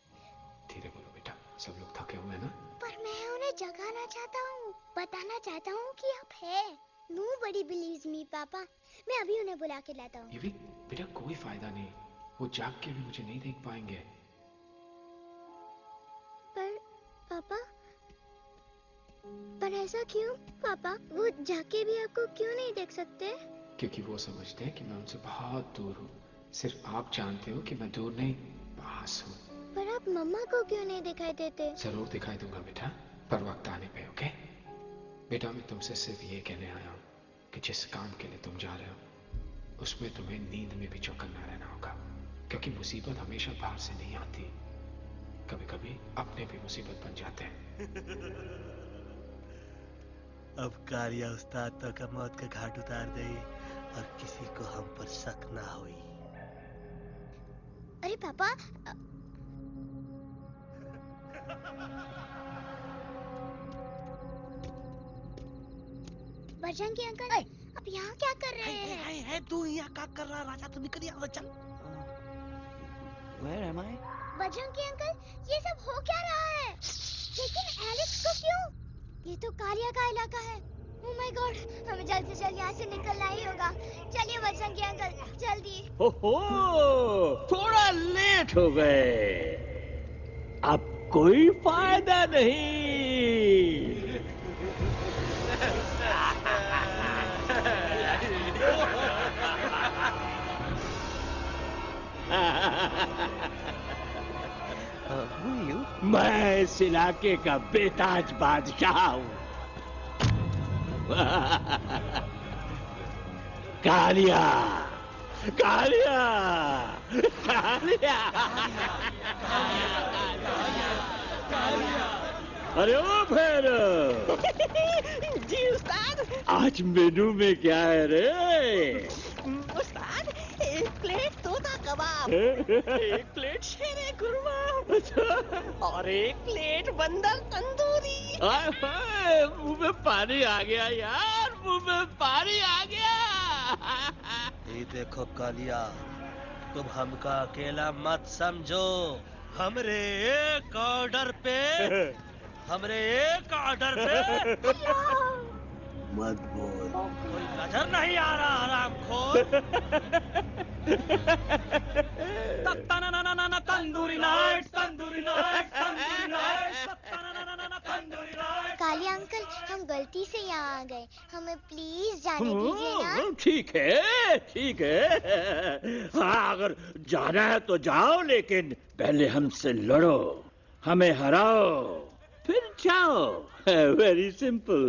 धीरे बोलो बेटा, सब लोग थके हुए हैं ना? पर मैं उन्हें जगाना चाहता हूँ, बताना चाहता हूँ कि आप है। Nobody believes me पापा, मैं अभी उन्हें बुला के लाता हूँ। ये भी बेटा कोई फायदा नहीं, वो जाग के भी मुझे नहीं देख पाएंगे। पर ऐसा क्यों पापा? वो जाके भी आपको क्यों नहीं देख सकते? क्योंकि वो समझते हैं कि मैं उनसे बहुत दूर हूँ। सिर्फ आप जानते हो कि मैं दूर नहीं, पास हूँ। पर आप मम्मा को क्यों नहीं दिखाई देते? जरूर दिखाई दूंगा बेटा, पर वक्त आने पे। ओके बेटा, मैं तुमसे सिर्फ ये कहने आया हूँ कि जिस काम के लिए तुम जा रहे हो उसमें तुम्हें नींद में भी चौकन्ना रहना होगा, क्योंकि मुसीबत हमेशा बाहर से नहीं आती, कभी कभी अपने भी मुसीबत बन जाते हैं। अब कालिया उस्ताद तो का मौत का घाट उतार दे और किसी को हम पर शक ना हुई। अरे पापा बजरंगी अंकल, अब यहाँ क्या कर रहे हैं? है तू यहाँ क्या कर रहा? राजा तू निकल यहाँ से, चल। Where am I? Bajrangi uncle, ये सब हो क्या रहा है? लेकिन एलेक्स को क्यों? ये तो कालिया का इलाका है। ओह माय गॉड, हमें जल्द से जल्द यहाँ से निकलना ही होगा। चलिए बजरंगी अंकल, जल्दी। ओहो, थोड़ा लेट हो गए, अब कोई फायदा नहीं। मैं इस इलाके का बेताज बादशाह हूँ। कालिया, कालिया, कालिया, अरे ओ फिर जी उस्ताद। आज मेनू में क्या है रे? उस्ताद, एक प्लेट तोता कबाब, एक प्लेट शेरे कुरमा और एक प्लेट बंदर तंदूरी। हाय हाय, मुंह में पानी आ गया यार, मुंह में पानी आ गया। ये देखो कालिया, तुम हमका अकेला मत समझो। हमरे एक ऑर्डर पे मत बोल। कोई नजर नहीं आ रहा हरामखोर। Tandoori night, tandoori night, tandoori night, tandoori night. Kaliya uncle, हम गलती से यहाँ आ गए, हमें प्लीज जाने दीजिए ना। ठीक है, ठीक है। हाँ, अगर जाना है तो जाओ, लेकिन पहले हमसे लड़ो, हमें हराओ, फिर जाओ। Very simple.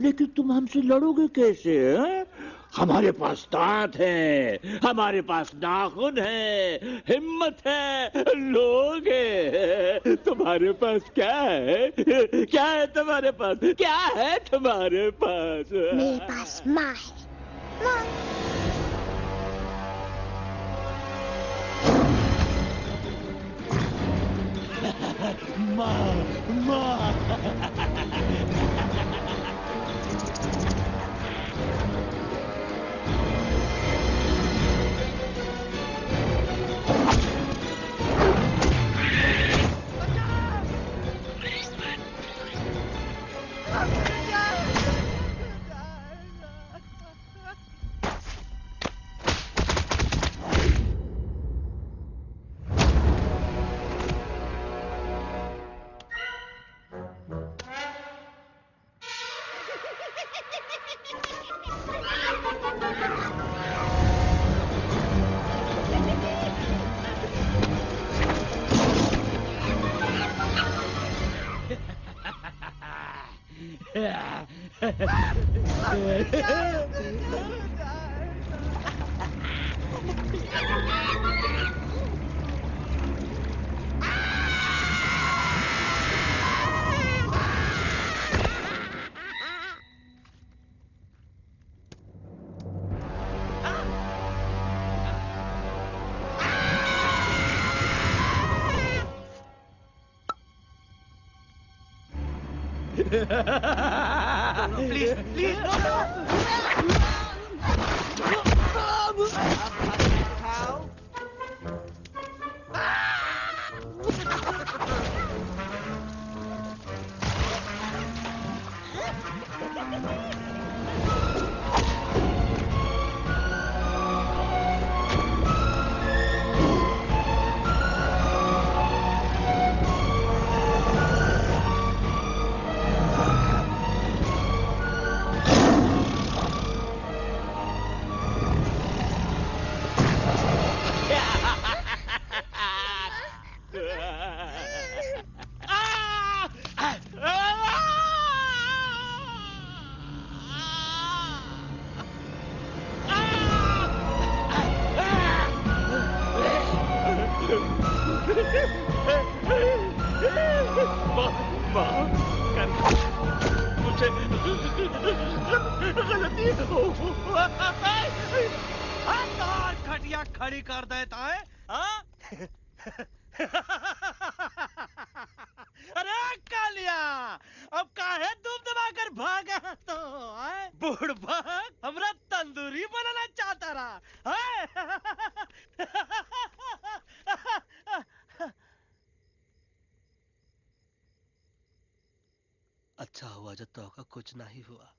लेकिन तुम हमसे लड़ोगे कैसे? हमारे पास दांत है, हमारे पास नाखून है, हिम्मत है, लोग है। तुम्हारे पास क्या है? क्या है तुम्हारे पास? क्या है तुम्हारे पास? मेरे पास माँ है, माँ। माँ। प्लीज प्लीज खटिया खड़ी कर देता है, हाँ? अरे कालिया, अब काहे दुम दबाकर भागा तो? बुढ़बा हमरा तंदूरी बनाना चाहता रहा, अच्छा हुआ जो तोका कुछ नहीं हुआ।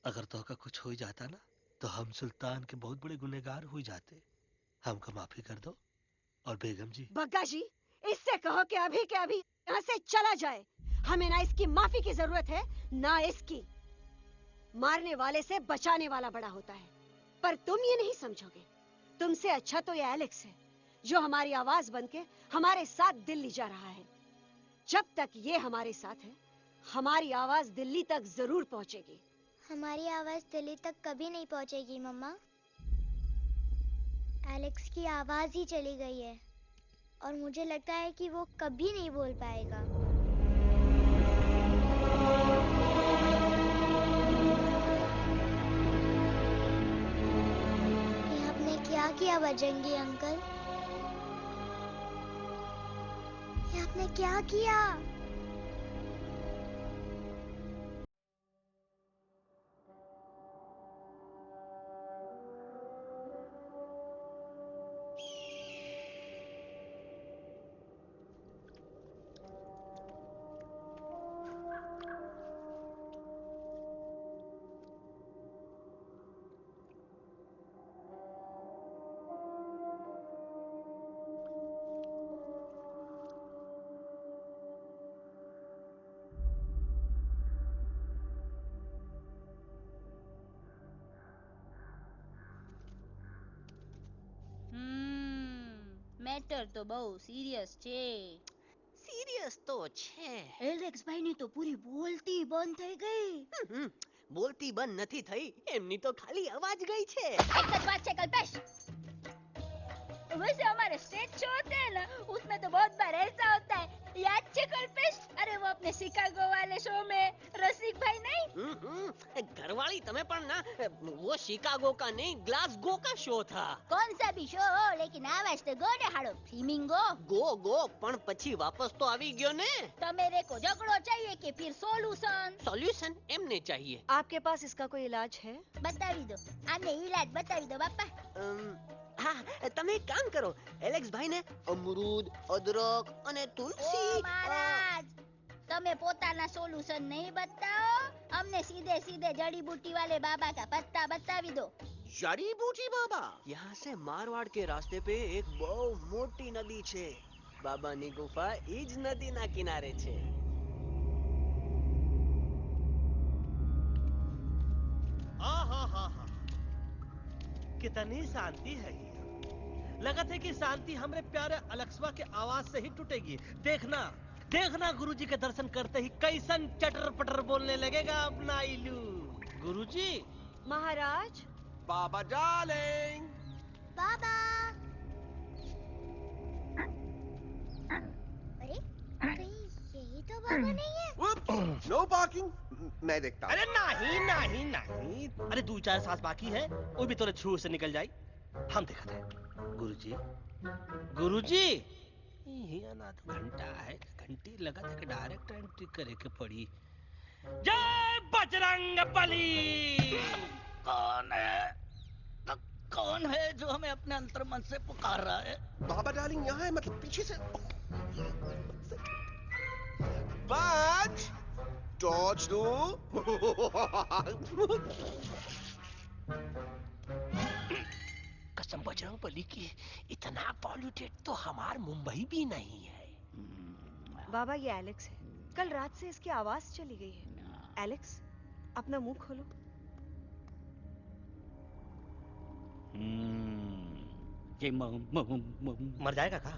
अगर तोका कुछ हो जाता ना, तो हम सुल्तान के बहुत बड़े गुनहगार हो जाते। हमको माफी कर दो। और बेगम जी, बग्गा जी, इससे कहो कि अभी के अभी यहाँ से चला जाए। हमें ना इसकी माफी की जरूरत है, ना इसकी। मारने वाले से बचाने वाला बड़ा होता है, पर तुम ये नहीं समझोगे। तुमसे अच्छा तो ये एलेक्स है, जो हमारी आवाज बनके हमारे साथ दिल्ली जा रहा है। जब तक ये हमारे साथ है, हमारी आवाज दिल्ली तक जरूर पहुंचेगी। हमारी आवाज दिल्ली तक कभी नहीं पहुंचेगी मम्मा। एलेक्स की आवाज ही चली गई है और मुझे लगता है कि वो कभी नहीं बोल पाएगा। क्या किया बजरंगी अंकल? ये आपने क्या किया? મેટર તો બહુ સિરિયસ છે. સિરિયસ તો છે. એલેક્સ ભાઈ ની તો પૂરી બોલતી બંધ થઈ ગઈ. બોલતી બંધ નથી થઈ, એમની તો ખાલી અવાજ ગઈ છે. एक सच बात है कल्पेश, वैसे हमारे स्टेज शो होते हैं ना, उसमें तो बहुत बार ऐसा होता है, याद है कल्पेश? अरे वो अपने शिकागो वाले शो में रसिक भाई नहीं? घरवाली तुम्हें पण ना, वो शिकागो का नहीं ग्लासगो का शो था. कौन सा भी शो हो, लेकिन आवाज तो गो ने हाड़ो फ्लेमिंगो. गो पण પછી વાપસ તો આવી ગયો ને. तो मेरे को झगड़ो चाहिए कि फिर सोल्यूशन? सॉल्यूशन एमने चाहिए. आपके पास इसका कोई इलाज है? बतावी दो, आने इलाज बतावी दो बापा. હા, તમે એક કામ કરો, એલેક્સ ભાઈને અમરૂદ, અદરક અને તુલસી. महाराज, તમે પોતાના સોલ્યુશન નહીં बताओ, हमने सीधे सीधे जड़ी बूटी वाले बाबा का पत्ता बतावी दो. जड़ी बूटी बाबा? यहाँ से मारवाड़ के रास्ते पे एक बहु मोटी नदी છે. બાબાની ગુફા ઈ જ નદીના કિનારે છે. कितनी शांति है ये। लगत है कि शांति हमरे प्यारे अलक्सवा के आवाज से ही टूटेगी। देखना देखना गुरुजी के दर्शन करते ही कैसन चटर पटर बोलने लगेगा अपना इलू। गुरुजी। महाराज। बाबा डार्लिंग। बाबा। अरे कहीं यही तो बाबा नहीं है? नो पार्किंग, मैं देखता हूँ। अरे नहीं नहीं नहीं, अरे 2-4 सांस बाकी है, वो भी तोरे छू से निकल जाए। हम देखा थे गुरुजी। गुरुजी ना तो घंटा है, घंटी लगा था कि डायरेक्ट एंट्री करे के पड़ी। जय बजरंग बली। कौन है जो हमें अपने अंतर मन से पुकार रहा है? बाबा डार्लिंग यहाँ है, मतलब पीछे से। बाज टॉर्च दो। कसम बजरंग बली की, इतना पॉल्यूटेड तो हमार मुंबई भी नहीं है। बाबा ये एलेक्स है, कल रात से इसकी आवाज चली गई है। एलेक्स अपना मुंह खोलो। ये मर जाएगा का?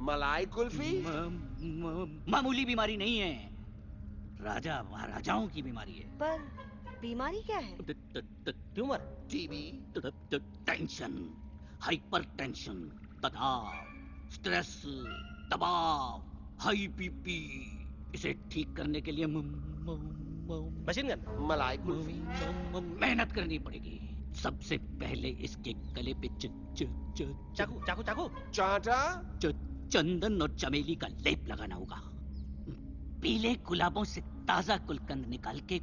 मलाई कुल्फी? मामूली बीमारी नहीं है, राजा महाराजाओं की बीमारी है। पर बीमारी क्या है? Tumour, TB, tension, hyper tension, तनाव, स्ट्रेस, दबाव, हाई बीपी। इसे ठीक करने के लिए मशीन गन, मलाई कुल्फी, मेहनत करनी पड़ेगी। सबसे पहले इसके गले पे चाकू चाकू चाकू चाटा, चंदन और चमेली का लेप लगाना होगा। पीले गुलाबों से ताजा गुलकंद निकाल के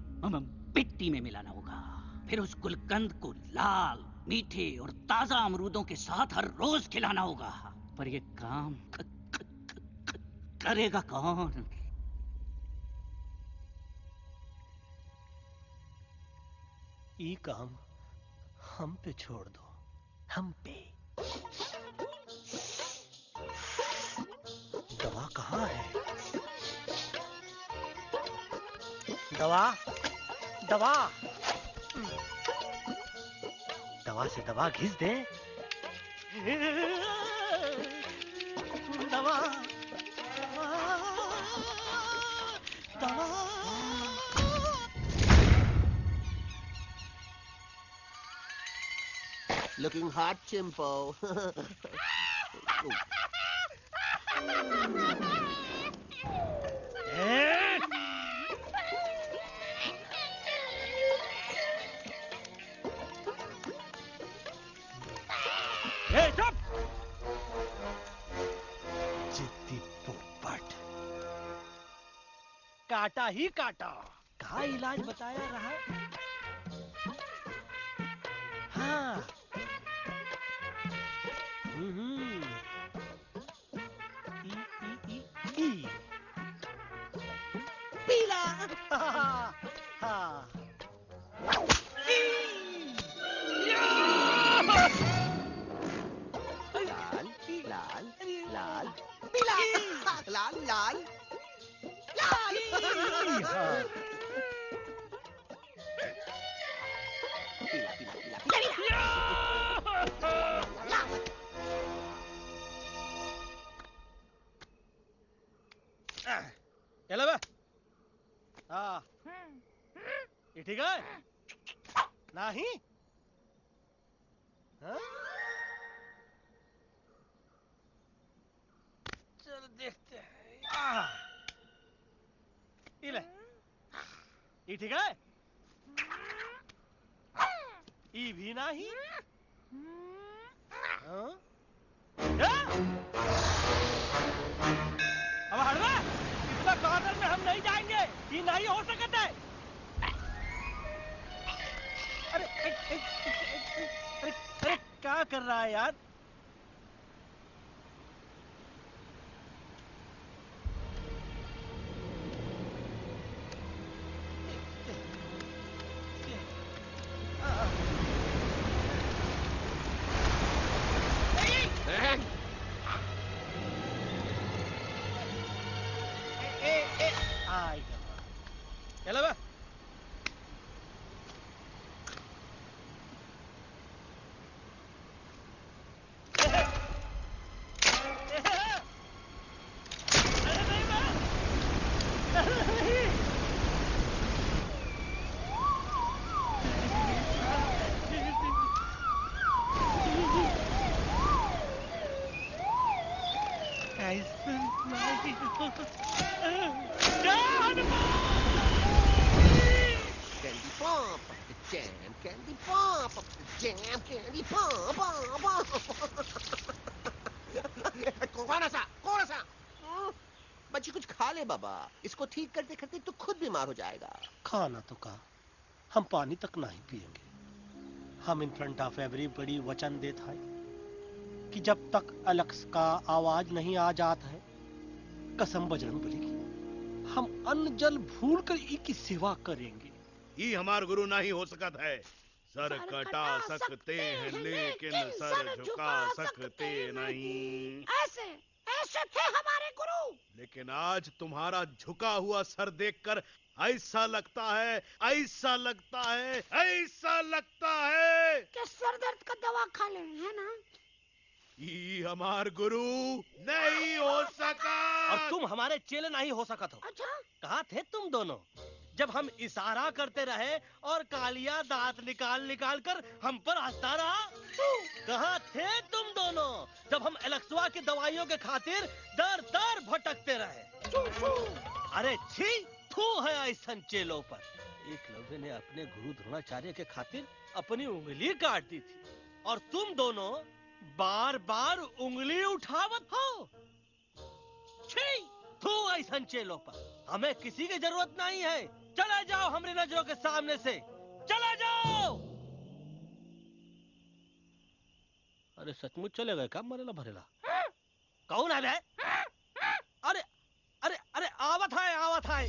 मिट्टी में मिलाना होगा। फिर उस गुलकंद को लाल, मीठे और ताजा अमरूदों के साथ हर रोज खिलाना होगा। पर ये काम करेगा कौन? ये काम हम पे छोड़ दो, हम पे। दवा कहाँ है? दवा दवा दवा से दवा घिस दे। दवा दवा। Looking hot, Chimpo. काटा ही काटा। कहाँ इलाज बताया रहा? हाँ। ई। पीला। हाँ। लाल लाल लाल पीला। लाल लाल लाल। चलो बे। हाँ। ये ठीक है? नहीं? हाँ? चलो देखते हैं। ये ले। ये ठीक है? ये भी नहीं? हाँ? अब हटवा। इतना कॉर्नर में हम नहीं जाएंगे। ये नहीं हो सकता है। अरे क्या कर रहा है यार? चलो बे। Candy pop, jam, candy pop, jam, candy pop, कौन ऐसा? बच्ची कुछ खा ले बाबा, इसको ठीक करते करते तो खुद बीमार हो जाएगा। खाना तो कहा, हम पानी तक नहीं पिएंगे। हम इन फ्रंट ऑफ एवरीबॉडी वचन देता है कि जब तक एलेक्स का आवाज नहीं आ जाता है, कसम बजरंगबली की, हम अन्न जल भूल कर की सेवा करेंगे। ये हमार गुरु नहीं हो सकत है। सर कटा सकते हैं लेकिन सर झुका सकते नहीं। ऐसे ऐसे थे हमारे गुरु। लेकिन आज तुम्हारा झुका हुआ सर देखकर ऐसा लगता है कि सर दर्द का दवा खा ले, है ना? ये हमार गुरु नहीं हो सका। और तुम हमारे चेले नहीं हो सका तो। अच्छा? कहाँ थे तुम दोनों जब हम इशारा करते रहे और कालिया दांत निकाल कर हम पर हंसता रहा? कहाँ थे तुम दोनों जब हम एलेक्सवा की दवाइयों के खातिर दर दर भटकते रहे? अरे छी, थू है ऐसा चेलों पर। एकलव्य ने अपने गुरु द्रोणाचार्य के खातिर अपनी उंगली काट दी थी और तुम दोनों बार बार उंगली उठावत हो। छी, थू ऐसा चेलों पर। हमें किसी की जरूरत नहीं है। चले जाओ हमारी नजरों के सामने से, चले जाओ। अरे सचमुच चले गए क्या मरेला भरेला? कौन है बे? अरे अरे अरे आवत है।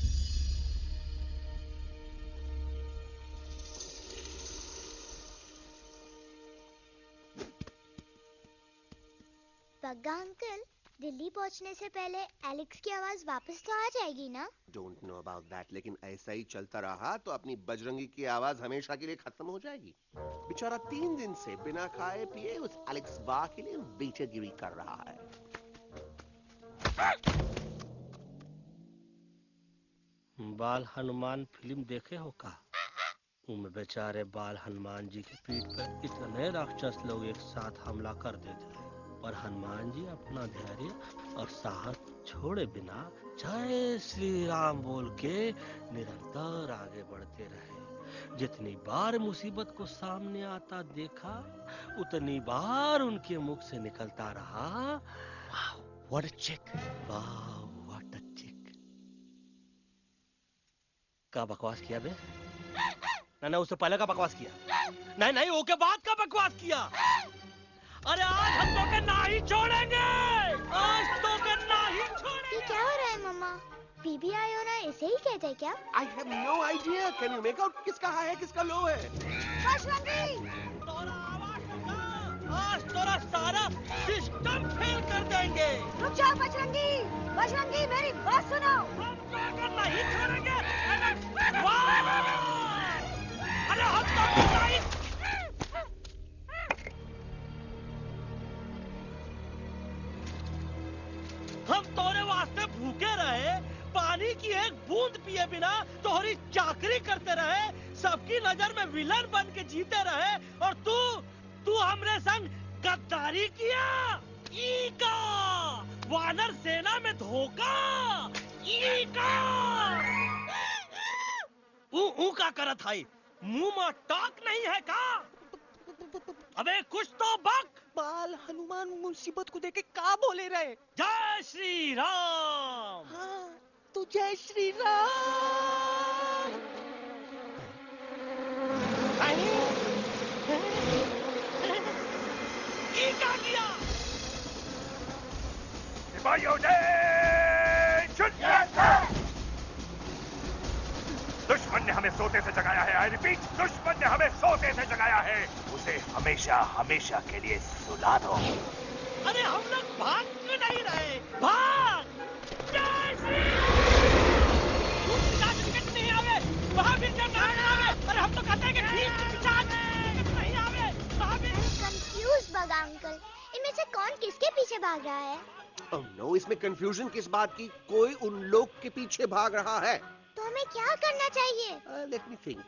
पग्गा अंकल, दिल्ली पहुंचने से पहले एलेक्स की आवाज वापस तो आ जाएगी ना? डोंट नो अबाउट दैट, लेकिन ऐसा ही चलता रहा तो अपनी बजरंगी की आवाज हमेशा के लिए खत्म हो जाएगी। बेचारा 3 दिन से बिना खाए पिए उस एलेक्स बा के लिए बेचैगिरी कर रहा है। बाल हनुमान फिल्म देखे हो का? उनमें बेचारे बाल हनुमान जी की पीठ पर इतने राक्षस लोग एक साथ हमला कर देते हैं, पर हनुमान जी अपना धैर्य और साहस छोड़े बिना जय श्री राम बोल के निरंतर आगे बढ़ते रहे। जितनी बार मुसीबत को सामने आता देखा, उतनी बार उनके मुख से निकलता रहा, वाह व्हाट अ चिक, वाह व्हाट अ चिक। का बकवास किया बे? नहीं उससे पहले का बकवास किया? नहीं ओके बाद का बकवास किया। अरे आज हम तो के ना ही छोड़ेंगे, आज तो के ना ही छोड़ेंगे। ये क्या हो रहा है मम्मा? बीबी आई हो ना, ऐसे ही कहते हैं क्या? I have no idea. Can you make out किसका हाई है किसका लो है? आज तोरा सारा सिस्टम फेल कर देंगे। रुक जाओ बजरंगी, बजरंगी मेरी बात सुनो। हम नहीं छोड़ेंगे। अरे हम तो नहीं। हम तोरे वास्ते भूखे रहे, पानी की एक बूंद पिए बिना तोहरी चाकरी करते रहे, सबकी नजर में विलन बन के जीते रहे, और तू हमरे संग गद्दारी किया। ईका वानर सेना में धोखा। ईका ऊ का करत हाई, मुंह में टाक नहीं है का? अबे कुछ तो बक। बाल हनुमान मुसीबत को देखे का बोले रहे? जय श्री राम। हाँ तो जय श्री राम। क्या किया? सिपाहियों ने दुश्मन ने हमें सोते से जगाया है। आई रिपीट, दुश्मन ने हमें सोते से जगाया है। उसे हमेशा हमेशा के लिए सुला दो। अरे हम लोग भाग क्यों नहीं रहे? भाग! जय श्री नहीं आवे, महावीर जब नहीं आवे। अरे हम तो कहते हैं कि नहीं आवे, महावीर। कंफ्यूज बगा अंकल, इनमें से कौन किसके पीछे भाग रहा है? Oh no, इसमें कंफ्यूजन किस बात की? कोई उन लोग के पीछे भाग रहा है। तो हमें क्या करना चाहिए? Let me think.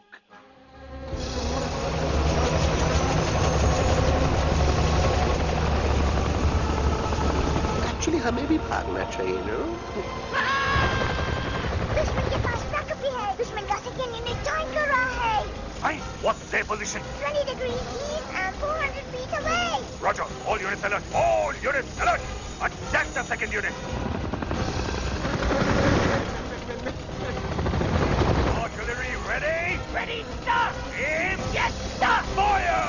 Actually, हमें भी भागना चाहिए, no? दुश्मन के पास ताकत भी है। दुश्मन का सेकंड यूनिट ज्वाइन कर रहा है। Fine. What's their position? 20 degrees east and 400 feet away. Roger. All units alert. All units alert. Attack the second unit. Artillery ready? Ready, start! Aim! Yes, start! Fire!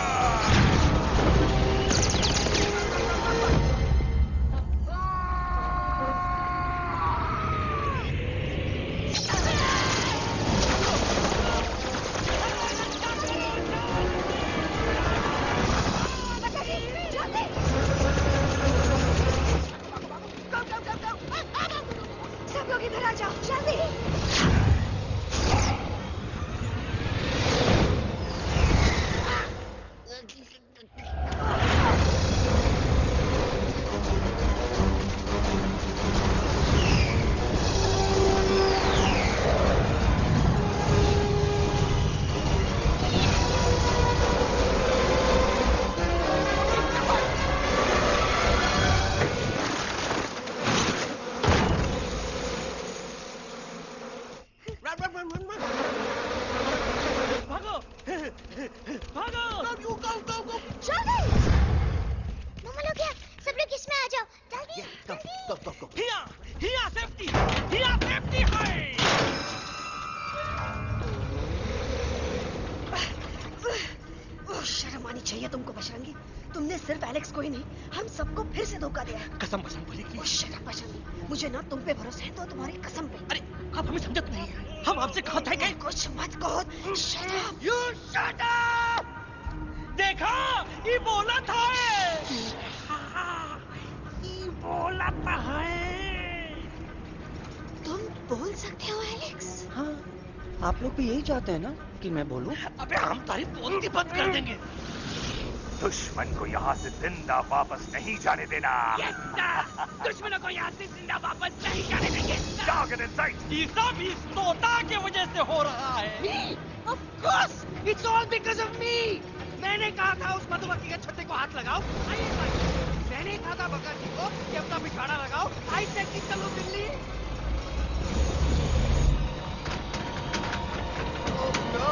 सब लोग इधर आ जाओ, जल्दी। चाहिए तुमको बजरंगी। तुमने सिर्फ एलेक्स को ही नहीं, हम सबको फिर से धोखा दिया है। कसम कसम बोली कि शट अप बजरंगी, मुझे ना तुम पे भरोसा है तो तुम्हारी कसम पे। अरे आप हमें समझते नहीं है, हम आपसे कहते हैं कि कुछ मत कहो। Shut up. You shut up. देखा, ये बोला था, ये बोला था। तुम बोल सकते हो एलेक्स? हाँ, आप लोग भी यही चाहते हैं ना कि मैं बोलूं? अबे हम तारी बोलती बंद कर देंगे। दुश्मन को यहाँ से जिंदा वापस नहीं जाने देना। दुश्मनों को यहाँ से जिंदा वापस नहीं जाने देंगे। Target in sight. ये सब इस तोता की वजह से हो रहा है। Me? Of course, it's all because of me. मैंने कहा था उस मधुमक्खी के छत्ते को हाथ लगाओ। मैंने कहा था बकर जी को कि अपना पिछवाड़ा लगाओ। आई से कि चलो बिल्ली। Oh no.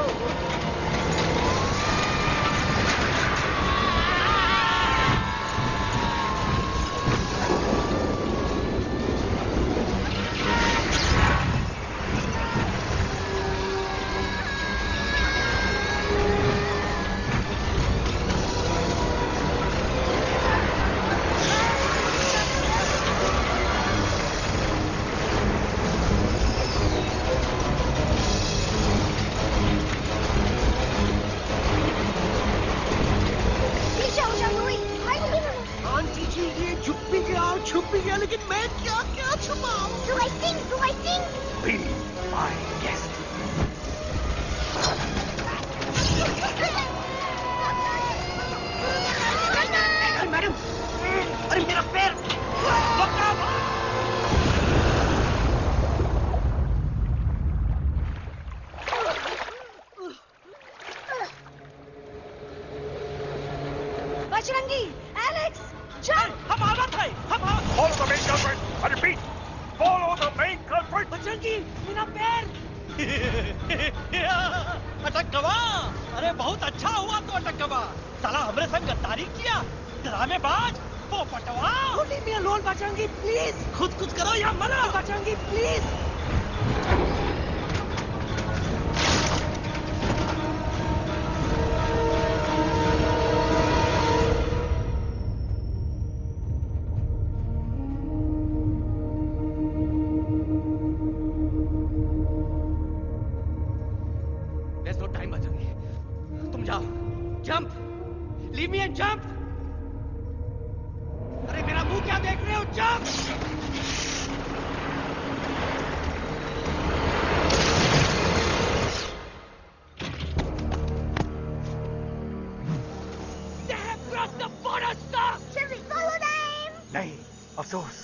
क्या क्या छुपाऊं? Do I sing? Do I sing? Be my guest. Madam, अरे मेरा पैर! Bajrangi, Alex, jump! हम आवाज है, हम आवाज। Follow the main culprit. I repeat, follow the main culprit. Bajrangi, मेरा पैर! अटक गवा। अरे बहुत अच्छा हुआ तो अटक गवा। साला हमरे संग गद्दारी किया, ड्रामेबाज, पोपटवा। Leave me alone, Bajrangi, please! खुद कुछ करो या मरो। Bajrangi, please! There's no time, Bajrangi. तुम जाओ, jump, leave me and jump। अरे मेरा मुंह क्या देख रहे हो? Jump! They have crossed the border, sir! Shall we follow them? नहीं, अफसोस,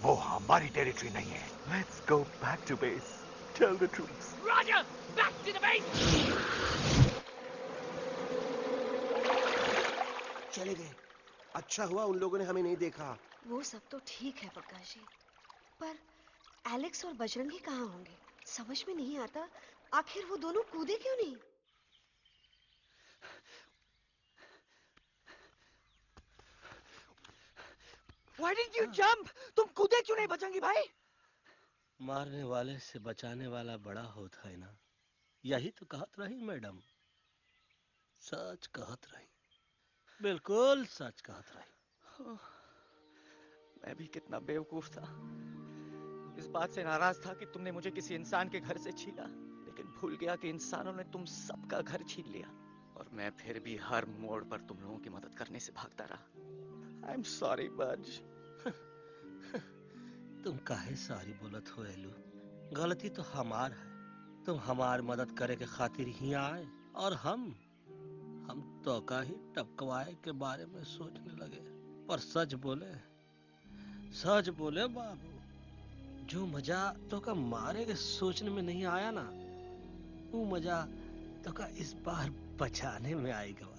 वो हमारी टेरिटरी नहीं है। Let's go back to base. Tell the troops. Roger! Back to the base! चले गए। अच्छा हुआ उन लोगों ने हमें नहीं देखा। वो सब तो ठीक है प्रकाश जी, पर एलेक्स और बजरंगी कहाँ होंगे? समझ में नहीं आता, आखिर वो दोनों कूदे क्यों नहीं? Why didn't you jump? तुम कूदे क्यों नहीं बजरंगी भाई? मारने वाले से बचाने वाला बड़ा होता है ना। यही तो कहत रही मैडम। सच कहत रही, बिल्कुल सच कहत रही। मैं भी कितना बेवकूफ था। इस बात से नाराज था कि तुमने मुझे किसी इंसान के घर से छीना, लेकिन भूल गया कि इंसानों ने तुम सबका घर छीन लिया और मैं फिर भी हर मोड़ पर तुम लोगों की मदद करने से भागता रहा। I'm sorry, बज। तुम काहे सारी बोलत हो एलू? गलती तो हमार है। तुम हमार मदद करे के खातिर ही आए और हम तो का ही टपकवाए के बारे में सोचने लगे। पर सच बोले बाबू, जो मजा तो का मारे के सोचने में नहीं आया ना, वो मजा तो का इस बार बचाने में आएगा।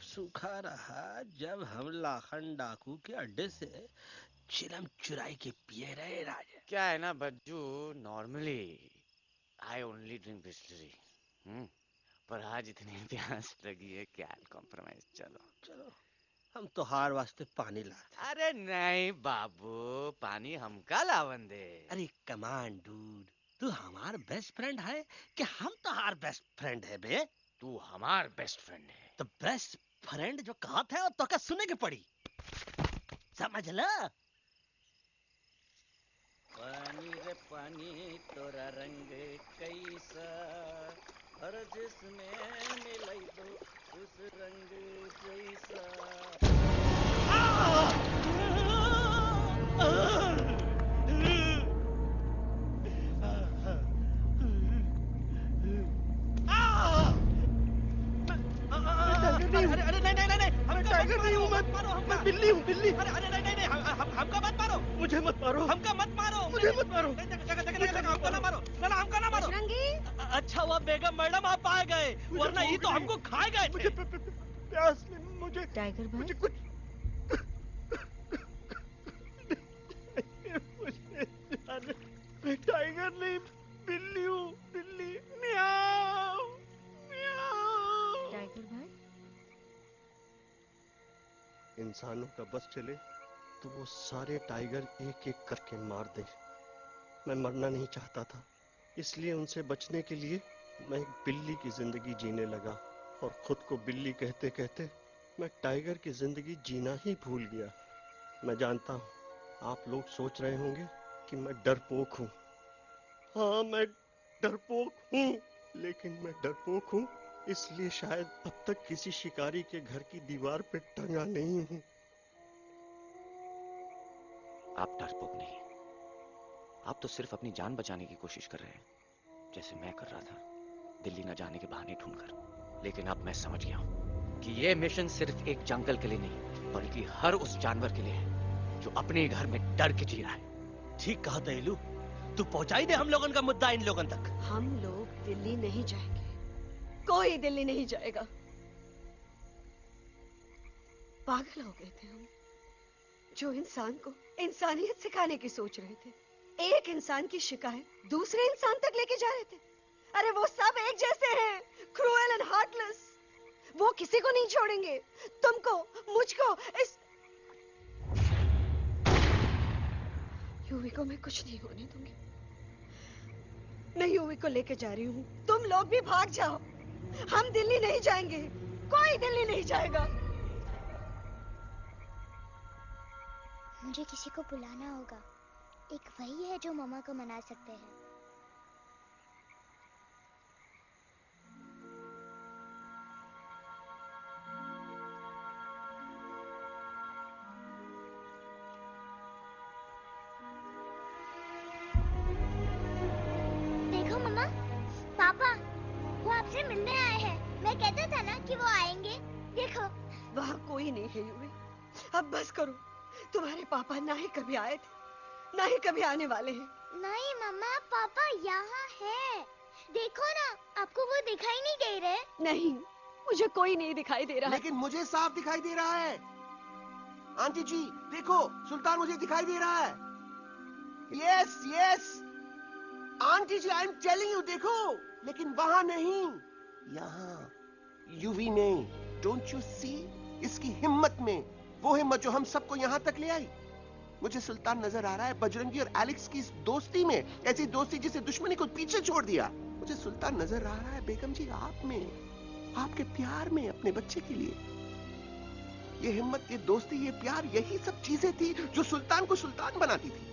सूखा रहा जब हम लाखन डाकू के अड्डे से चिलम चुराई के पिए रहे राजा। क्या है ना Bajju, normally I only drink Bisleri, पर आज इतनी प्यास लगी है क्या कॉम्प्रोमाइज। चलो हम तो हार वास्ते पानी लाते। अरे नहीं बाबू, पानी हमका लावन दे। अरे कमान डूड, तू हमार बेस्ट फ्रेंड है कि हम तो हार बेस्ट फ्रेंड है बे? तू हमार बेस्ट फ्रेंड है। तो बेस्ट फ्रेंड जो कहत है तो का सुने के पड़ी, समझ ला। पानी रे पानी तोरा रंग कैसा, हर जिसमें मिलाई दो उस रंग जैसा। अरे नहीं, हमें टाइगर नहीं हूँ मैं बिल्ली हूँ, बिल्ली। अरे नहीं, हमका मत मारो। मुझे मत मारो। हमका मत मारो। मुझे मत मारो। हमको ना मारो, ना हमका ना मारो। अच्छा हुआ बेगम मैडम आप आ गए, वरना ये तो हमको खा गए। मुझे प्यास नहीं, मुझे टाइगर भाई, मुझे कुछ मैं टाइगर नहीं, बिल्ली हूँ, बिल्ली। म्याऊ म्याऊ। टाइगर भाई, इंसानों का बस चले तो वो सारे टाइगर एक एक करके मार दे। मैं मरना नहीं चाहता था, इसलिए उनसे बचने के लिए मैं एक बिल्ली की जिंदगी जीने लगा और खुद को बिल्ली कहते कहते मैं टाइगर की जिंदगी जीना ही भूल गया। मैं जानता हूँ आप लोग सोच रहे होंगे कि मैं डरपोक हूँ। हाँ, मैं डरपोक हूँ, लेकिन मैं डरपोक हूँ इसलिए शायद अब तक किसी शिकारी के घर की दीवार पे टंगा नहीं हूँ। आप डरपोक नहीं, आप तो सिर्फ अपनी जान बचाने की कोशिश कर रहे हैं, जैसे मैं कर रहा था दिल्ली न जाने के बहाने ढूंढकर। लेकिन अब मैं समझ गया हूं कि यह मिशन सिर्फ एक जंगल के लिए नहीं, बल्कि हर उस जानवर के लिए है जो अपने घर में डर के जी रहा है। ठीक कहा तैलू, तू पहुंचाई दे हम लोगों का मुद्दा इन लोगों तक। हम लोग दिल्ली नहीं जाएंगे, कोई दिल्ली नहीं जाएगा। पागल हो गए थे हम, जो इंसान को इंसानियत सिखाने की सोच रहे थे, एक इंसान की शिकायत दूसरे इंसान तक लेके जा रहे थे। अरे वो सब एक जैसे हैं, क्रूएल एंड हार्टलेस। वो किसी को नहीं छोड़ेंगे, तुमको, मुझको, इस यूवी को मैं कुछ नहीं होने दूंगी। मैं यूवी को लेके जा रही हूँ, तुम लोग भी भाग जाओ। हम दिल्ली नहीं जाएंगे, कोई दिल्ली नहीं जाएगा। मुझे किसी को बुलाना होगा, एक वही है जो मम्मा को मना सकते हैं। देखो मम्मा, पापा वो आपसे मिलने आए हैं। मैं कहता था ना कि वो आएंगे। देखो वहाँ कोई नहीं है यूवी, अब बस करो। तुम्हारे पापा ना ही कभी आए थे, ना ही कभी आने वाले हैं। नहीं मम्मा, पापा यहाँ है। देखो ना, आपको वो दिखाई नहीं दे रहे? नहीं, मुझे कोई नहीं दिखाई दे रहा। लेकिन मुझे साफ दिखाई दे रहा है। आंटी जी देखो, सुल्तान मुझे दिखाई दे रहा है। Yes yes aunty ji, I am telling you, देखो। लेकिन वहां नहीं, यहाँ यूवी नहीं। डोंट यू सी इसकी हिम्मत में, वो हिम्मत जो हम सबको यहाँ तक ले आई। मुझे सुल्तान नजर आ रहा है बजरंगी और एलेक्स की इस दोस्ती में, ऐसी दोस्ती जिसे दुश्मनी को पीछे छोड़ दिया। मुझे सुल्तान नजर आ रहा है बेगम जी आप में, आपके प्यार में अपने बच्चे के लिए। ये हिम्मत, ये दोस्ती, ये प्यार, यही सब चीजें थी जो सुल्तान को सुल्तान बनाती थी।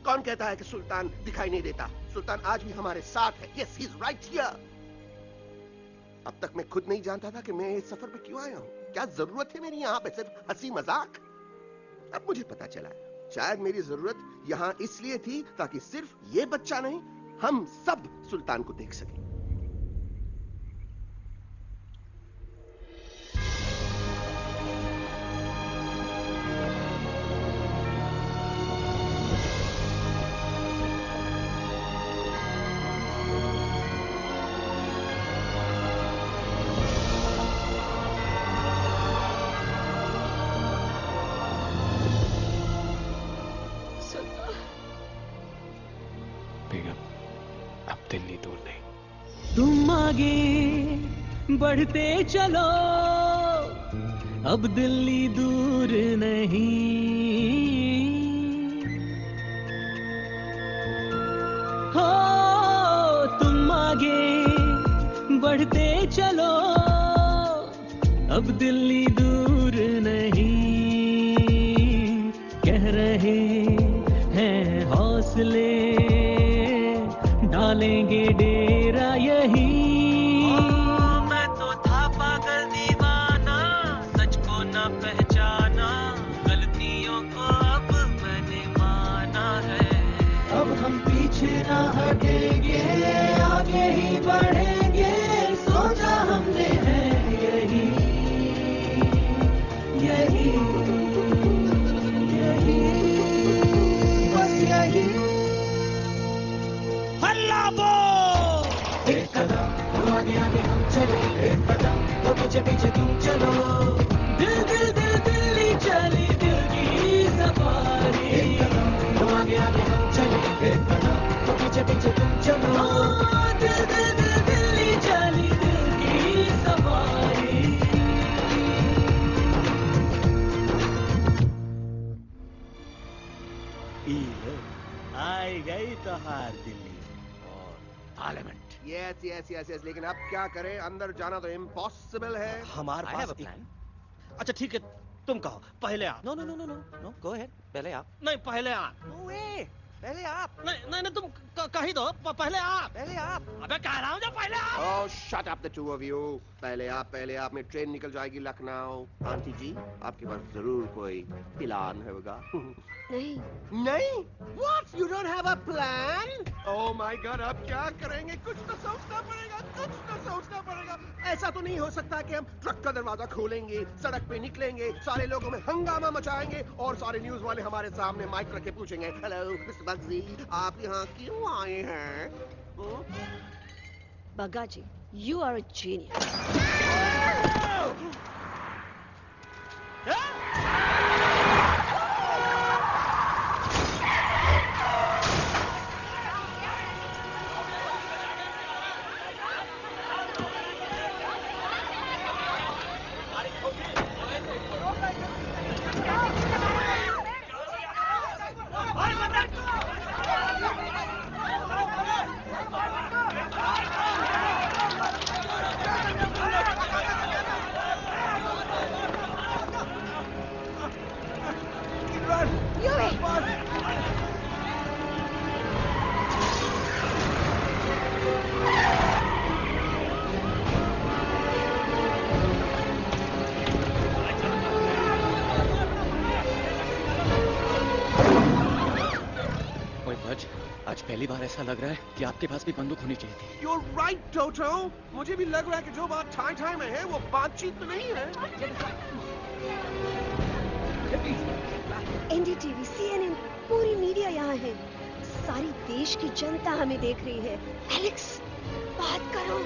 कौन कहता है कि सुल्तान दिखाई नहीं देता? सुल्तान आज भी हमारे साथ है। Yes, he is right here. अब तक मैं खुद नहीं जानता था कि मैं इस सफर पे क्यों आया हूं। क्या जरूरत है मेरी यहाँ पे सिर्फ हंसी मजाक? अब मुझे पता चला, शायद मेरी जरूरत यहाँ इसलिए थी ताकि सिर्फ ये बच्चा नहीं, हम सब सुल्तान को देख सकें। तुम आगे बढ़ते चलो, अब दिल्ली दूर नहीं। हो तुम आगे बढ़ते चलो, अब दिल्ली दूर नहीं। कह रहे हैं हौसले, डालेंगे डेरा यही। मैं तो था पागल दीवाना, सच को न पहचाना, गलतियों को अब मैंने माना है। अब हम पीछे ना हटेंगे, आगे ही बढ़ेंगे, सोचा हमने है यही यही यही, बस यही। हल्ला बोल! एक कदम तो आगे आगे हम चले, एक कदम तो पीछे पीछे तुम चलो। दिल दिल दिल दिल्ली चली, दिल की सफारी। एक कदम तो आगे आगे हम चले, एक कदम तो पीछे पीछे तुम चलो। दिल दिल दिल दिल्ली चली, दिल की सफारी। आई गई तो हार दिल्ली और parliament. Yes yes yes yes, लेकिन अब क्या करें, अंदर जाना तो इम्पॉसिबल है। हमारे पास प्लान। अच्छा ठीक है, तुम कहो पहले आप। No no no no no no, go ahead, पहले आप। नहीं पहले आप। नो वे, पहले आप। नहीं नहीं नहीं, तुम कही दो पहले आप। पहले आप। अबे कह रहा हूँ जो पहले आप। Oh shut up the two of you. पहले आप में ट्रेन निकल जाएगी लखनऊ। आंटी जी, आपके पास जरूर कोई प्लान होगा। नहीं नहीं? What? You don't have a plan? Oh my God, अब क्या करेंगे? कुछ तो सोचना पड़ेगा, कुछ तो सोचना पड़ेगा। ऐसा तो नहीं हो सकता कि हम ट्रक का दरवाजा खोलेंगे, सड़क पे निकलेंगे, सारे लोगों में हंगामा मचाएंगे और सारे न्यूज वाले हमारे सामने माइक रख के पूछेंगे, हेलो मिस्टर बग्जी, आप यहाँ क्यों आए हैं? बग्गा जी, you are a genius. आज पहली बार ऐसा लग रहा है कि आपके पास भी बंदूक होनी चाहिए थी। You're right, Toto. मुझे भी लग रहा है कि जो बात ठाई में है वो बातचीत तो नहीं है। NDTV, CNN, पूरी मीडिया यहाँ है। सारी देश की जनता हमें देख रही है। एलेक्स, बात करो।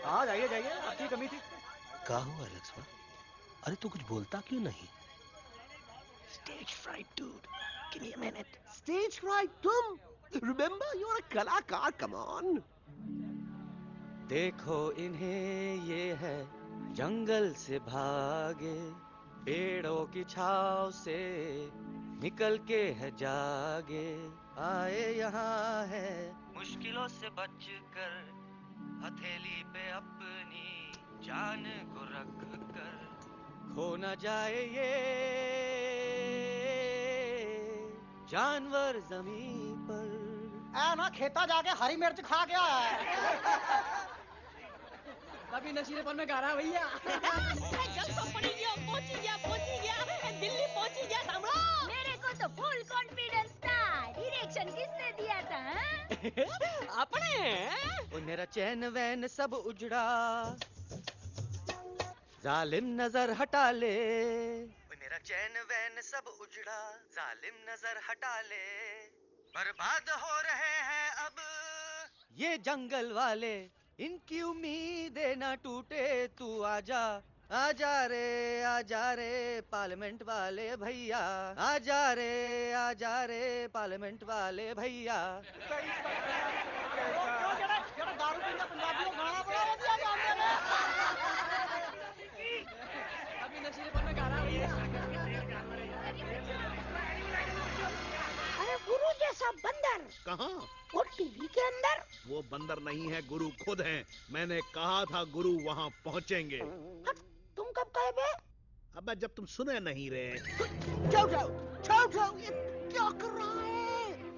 हाँ जाइए जाइए, आपकी कमी थी। क्या हुआ एलेक्स? अरे तू कुछ बोलता क्यों नहीं? Stage fright, dude. Give me a minute. Stage fright, तुम? Remember, you're a कलाकार. Come on. देखो इन्हें, ये है जंगल से भागे, पेड़ों की छाव से निकल के है जागे, आए यहाँ है मुश्किलों से बचकर, हथेली पे अपनी जान को रख कर, खो न जाए ये जानवर जमीन पर। ना खेता जाके हरी मिर्च खा गया है। कभी नशीलेपन में गा रहा भैया। दिल्ली पहुंची गया सामने। मेरे को तो फुल कॉन्फिडेंस था। डायरेक्शन किसने दिया था? अपने। मेरा चैन वैन सब उजड़ा, जालिम नजर हटा ले। मेरा चैन वैन सब उजड़ा, जालिम नजर हटा ले, बर्बाद हो रहे हैं अब ये जंगल वाले, इनकी उम्मीदें ना टूटे, तू आजा आजा रे पार्लियामेंट वाले भैया, आजा रे पार्लियामेंट वाले भैया। अरे गुरु जैसा बंदर कहाँ? और टीवी के अंदर। वो बंदर नहीं है, गुरु खुद हैं। मैंने कहा था गुरु वहाँ पहुँचेंगे। तुम कब कहे बे? अब जब तुम सुने नहीं रहे। ये क्या कर रहा है?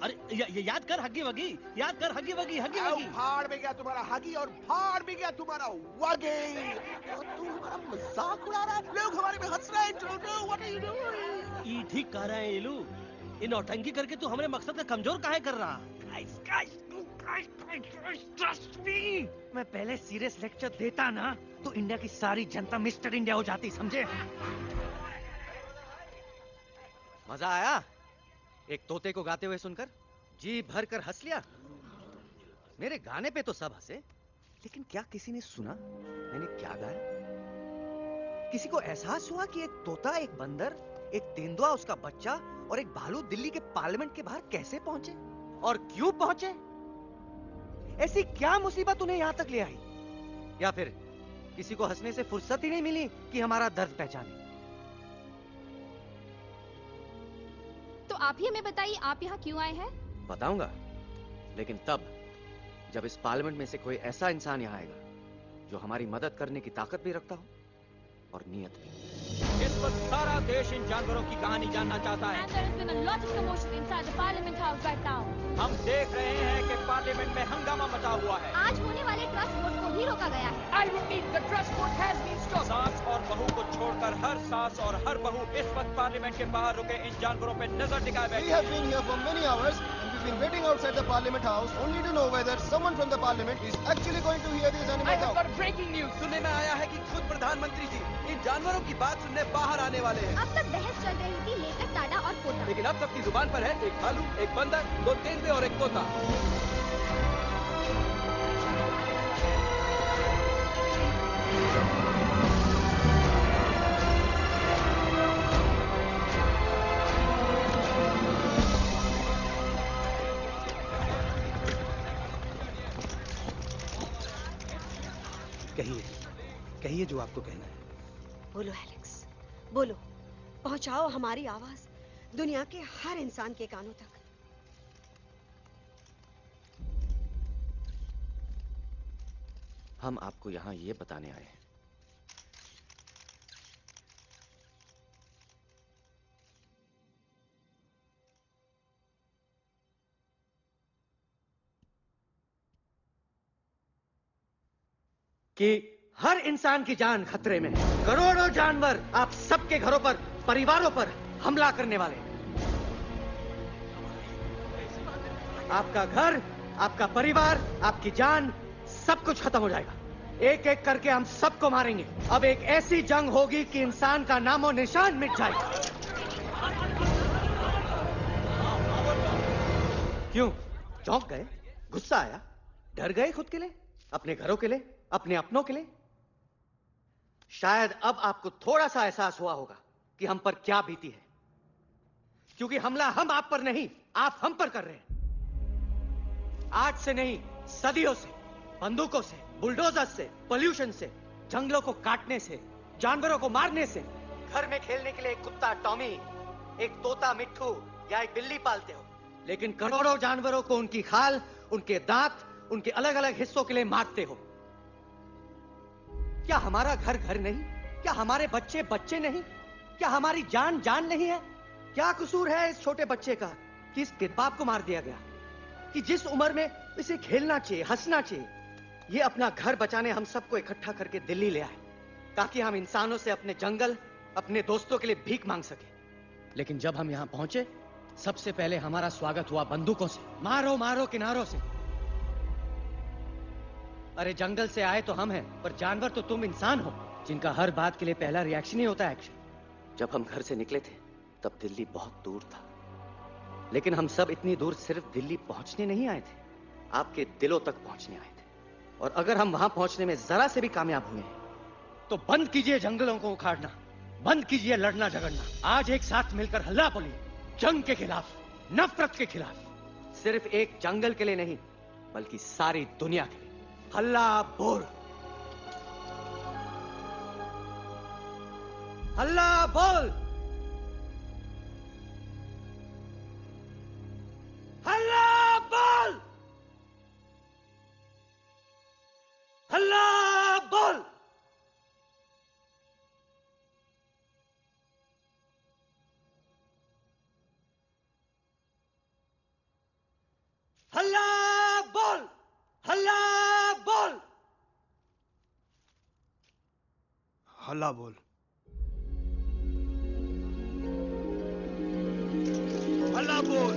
अरे याद कर हगी वगी, याद कर हगी वगी, हगी वगी। भाड़ में गया तुम्हारा हगी और भाड़ में गया तुम्हारा वगी। और तू हमारा मजाक उड़ा रहा है, लोग हमारे में हंस रहे हैं। What are you doing? ये ठीक कह रहे हैं इलू, इन नौटंकी करके तू हमारे मकसद का कमजोर काहे कर रहा? ट्रस्ट मी, मैं पहले सीरियस लेक्चर देता ना तो इंडिया की सारी जनता मिस्टर इंडिया हो जाती, समझे? मजा आया एक तोते को गाते हुए सुनकर? जी भर कर हंस लिया। मेरे गाने पे तो सब हंसे, लेकिन क्या किसी ने सुना मैंने क्या गाया? किसी को एहसास हुआ कि एक तोता, एक बंदर, एक तेंदुआ, उसका बच्चा और एक भालू दिल्ली के पार्लियामेंट के बाहर कैसे पहुंचे और क्यों पहुंचे? ऐसी क्या मुसीबत उन्हें यहाँ तक ले आई? या फिर किसी को हंसने से फुर्सत ही नहीं मिली कि हमारा दर्द पहचाने? तो आप ही हमें बताइए, आप यहाँ क्यों आए हैं? बताऊंगा, लेकिन तब जब इस पार्लियामेंट में से कोई ऐसा इंसान यहाँ आएगा जो हमारी मदद करने की ताकत भी रखता हो और नीयत भी। इस वक्त सारा देश इन जानवरों की कहानी जानना चाहता है। And there has been a lot of commotion inside the Parliament House right now. हम देख रहे हैं कि पार्लियामेंट में हंगामा मचा हुआ है। आज होने वाले ट्रस्ट वोट को भी रोका गया है। I repeat, the trust vote has been stopped. सास और बहू को छोड़कर हर सास और हर बहू इस वक्त पार्लियामेंट के बाहर रुके इन जानवरों पे नजर टिकाए बैठे। We have been here for many hours and we've been waiting outside the Parliament House only to know whether someone from the Parliament is actually going to hear these animals out. I have got breaking news. सुनने में आया है कि खुद प्रधानमंत्री जी इन जानवरों की बात सुनने बाहर आने वाले हैं। अब तक बहस चल रही थी लेकर टाडा और पोता, लेकिन अब सबकी जुबान पर है एक भालू, एक बंदर, 2 तेंदुए और एक तोता। कहिए जो आपको कहना है। बोलो एलेक्स, बोलो, पहुंचाओ हमारी आवाज दुनिया के हर इंसान के कानों तक। हम आपको यहां ये बताने आए हैं कि हर इंसान की जान खतरे में है। करोड़ों जानवर आप सबके घरों पर, परिवारों पर हमला करने वाले हैं। आपका घर, आपका परिवार, आपकी जान, सब कुछ खत्म हो जाएगा। एक एक करके हम सबको मारेंगे। अब एक ऐसी जंग होगी कि इंसान का नामो निशान मिट जाएगा। क्यों? चौंक गए? गुस्सा आया? डर गए खुद के लिए, अपने घरों के लिए, अपने अपनों के लिए? शायद अब आपको थोड़ा सा एहसास हुआ होगा कि हम पर क्या बीती है, क्योंकि हमला हम आप पर नहीं, आप हम पर कर रहे हैं। आज से नहीं, सदियों से, बंदूकों से, बुलडोजर से, पोल्यूशन से, जंगलों को काटने से, जानवरों को मारने से। घर में खेलने के लिए एक कुत्ता टॉमी, एक तोता मिट्ठू या एक बिल्ली पालते हो, लेकिन करोड़ों जानवरों को उनकी खाल, उनके दांत, उनके अलग अलग हिस्सों के लिए मारते हो। क्या हमारा घर घर नहीं? क्या हमारे बच्चे बच्चे नहीं? क्या हमारी जान जान नहीं है? क्या कसूर है इस छोटे बच्चे का कि इस बाप को मार दिया गया, कि जिस उम्र में इसे खेलना चाहिए, हंसना चाहिए? ये अपना घर बचाने हम सबको इकट्ठा करके दिल्ली ले आए ताकि हम इंसानों से अपने जंगल, अपने दोस्तों के लिए भीख मांग सके। लेकिन जब हम यहाँ पहुंचे, सबसे पहले हमारा स्वागत हुआ बंदूकों से। मारो मारो किनारों से। अरे जंगल से आए तो हम हैं, पर जानवर तो तुम इंसान हो, जिनका हर बात के लिए पहला रिएक्शन ही होता है एक्शन। जब हम घर से निकले थे तब दिल्ली बहुत दूर था, लेकिन हम सब इतनी दूर सिर्फ दिल्ली पहुंचने नहीं आए थे, आपके दिलों तक पहुंचने आए थे। और अगर हम वहां पहुंचने में जरा से भी कामयाब हुए हैं तो बंद कीजिए जंगलों को उखाड़ना, बंद कीजिए लड़ना झगड़ना। आज एक साथ मिलकर हल्ला बोलिए, जंग के खिलाफ, नफरत के खिलाफ। सिर्फ एक जंगल के लिए नहीं, बल्कि सारी दुनिया के लिए। हल्ला बोल, हल्ला बोल, हल्ला बोल, हल्ला बोल। हल्ला बोल, हल्ला बोल, हल्ला बोल, हल्ला बोल।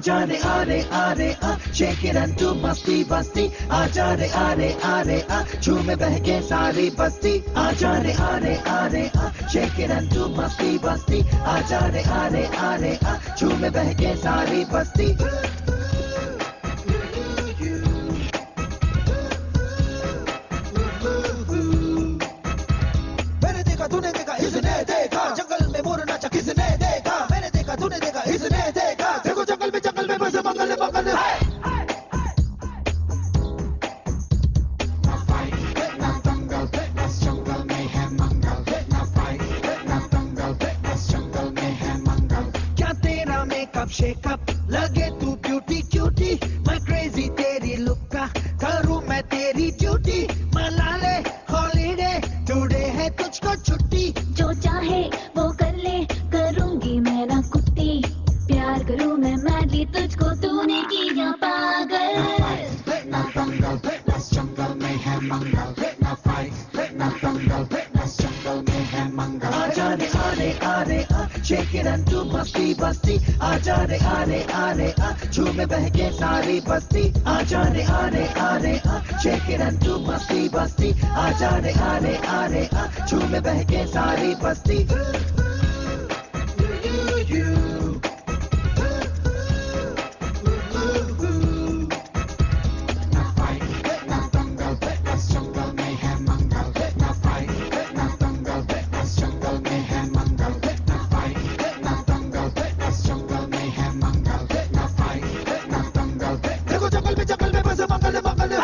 आजा रे आरे आरे आ shake it and do मस्ती बस्ती आजा रे आरे आरे आ झूमे बहके सारी बस्ती आजा रे आरे आरे आ shake it and do मस्ती बस्ती आजा रे आरे आरे आ झूमे बहके सारी बस्ती मैंने देखा तूने देखा इसने देखा जंगल में मोर नाचा किसने देखा मैंने देखा तूने देखा इसने देखा देखो जंगल में बस मंगल मंगल क्या तेरा मेकअप शेकअप लगे तू ब्यूटी क्यूटी मैं क्रेजी तेरी लुक का करूं मैं तेरी ड्यूटी मना ले हॉलीडे टुडे है तुझको छुट्टी जो चाहे वो कर ले करूंगी मैं ना कुत्ती प्यार करूं मैं मैडली तुझको तूने किया पागल ना दंगल फिटनेस जंगल में है मंगल ना फाइट ना दंगल फिटनेस जंगल में है मंगल आजा रे आरे आरे आ shake it and do मस्ती बस्ती आजा रे आरे आरे आ झूमे बहके सारी बस्ती आजा रे आरे आरे आ shake it and do मस्ती बस्ती आजा रे आरे आरे आ झूमे बहके सारी बस्ती जंगल में बस मंगल मंगल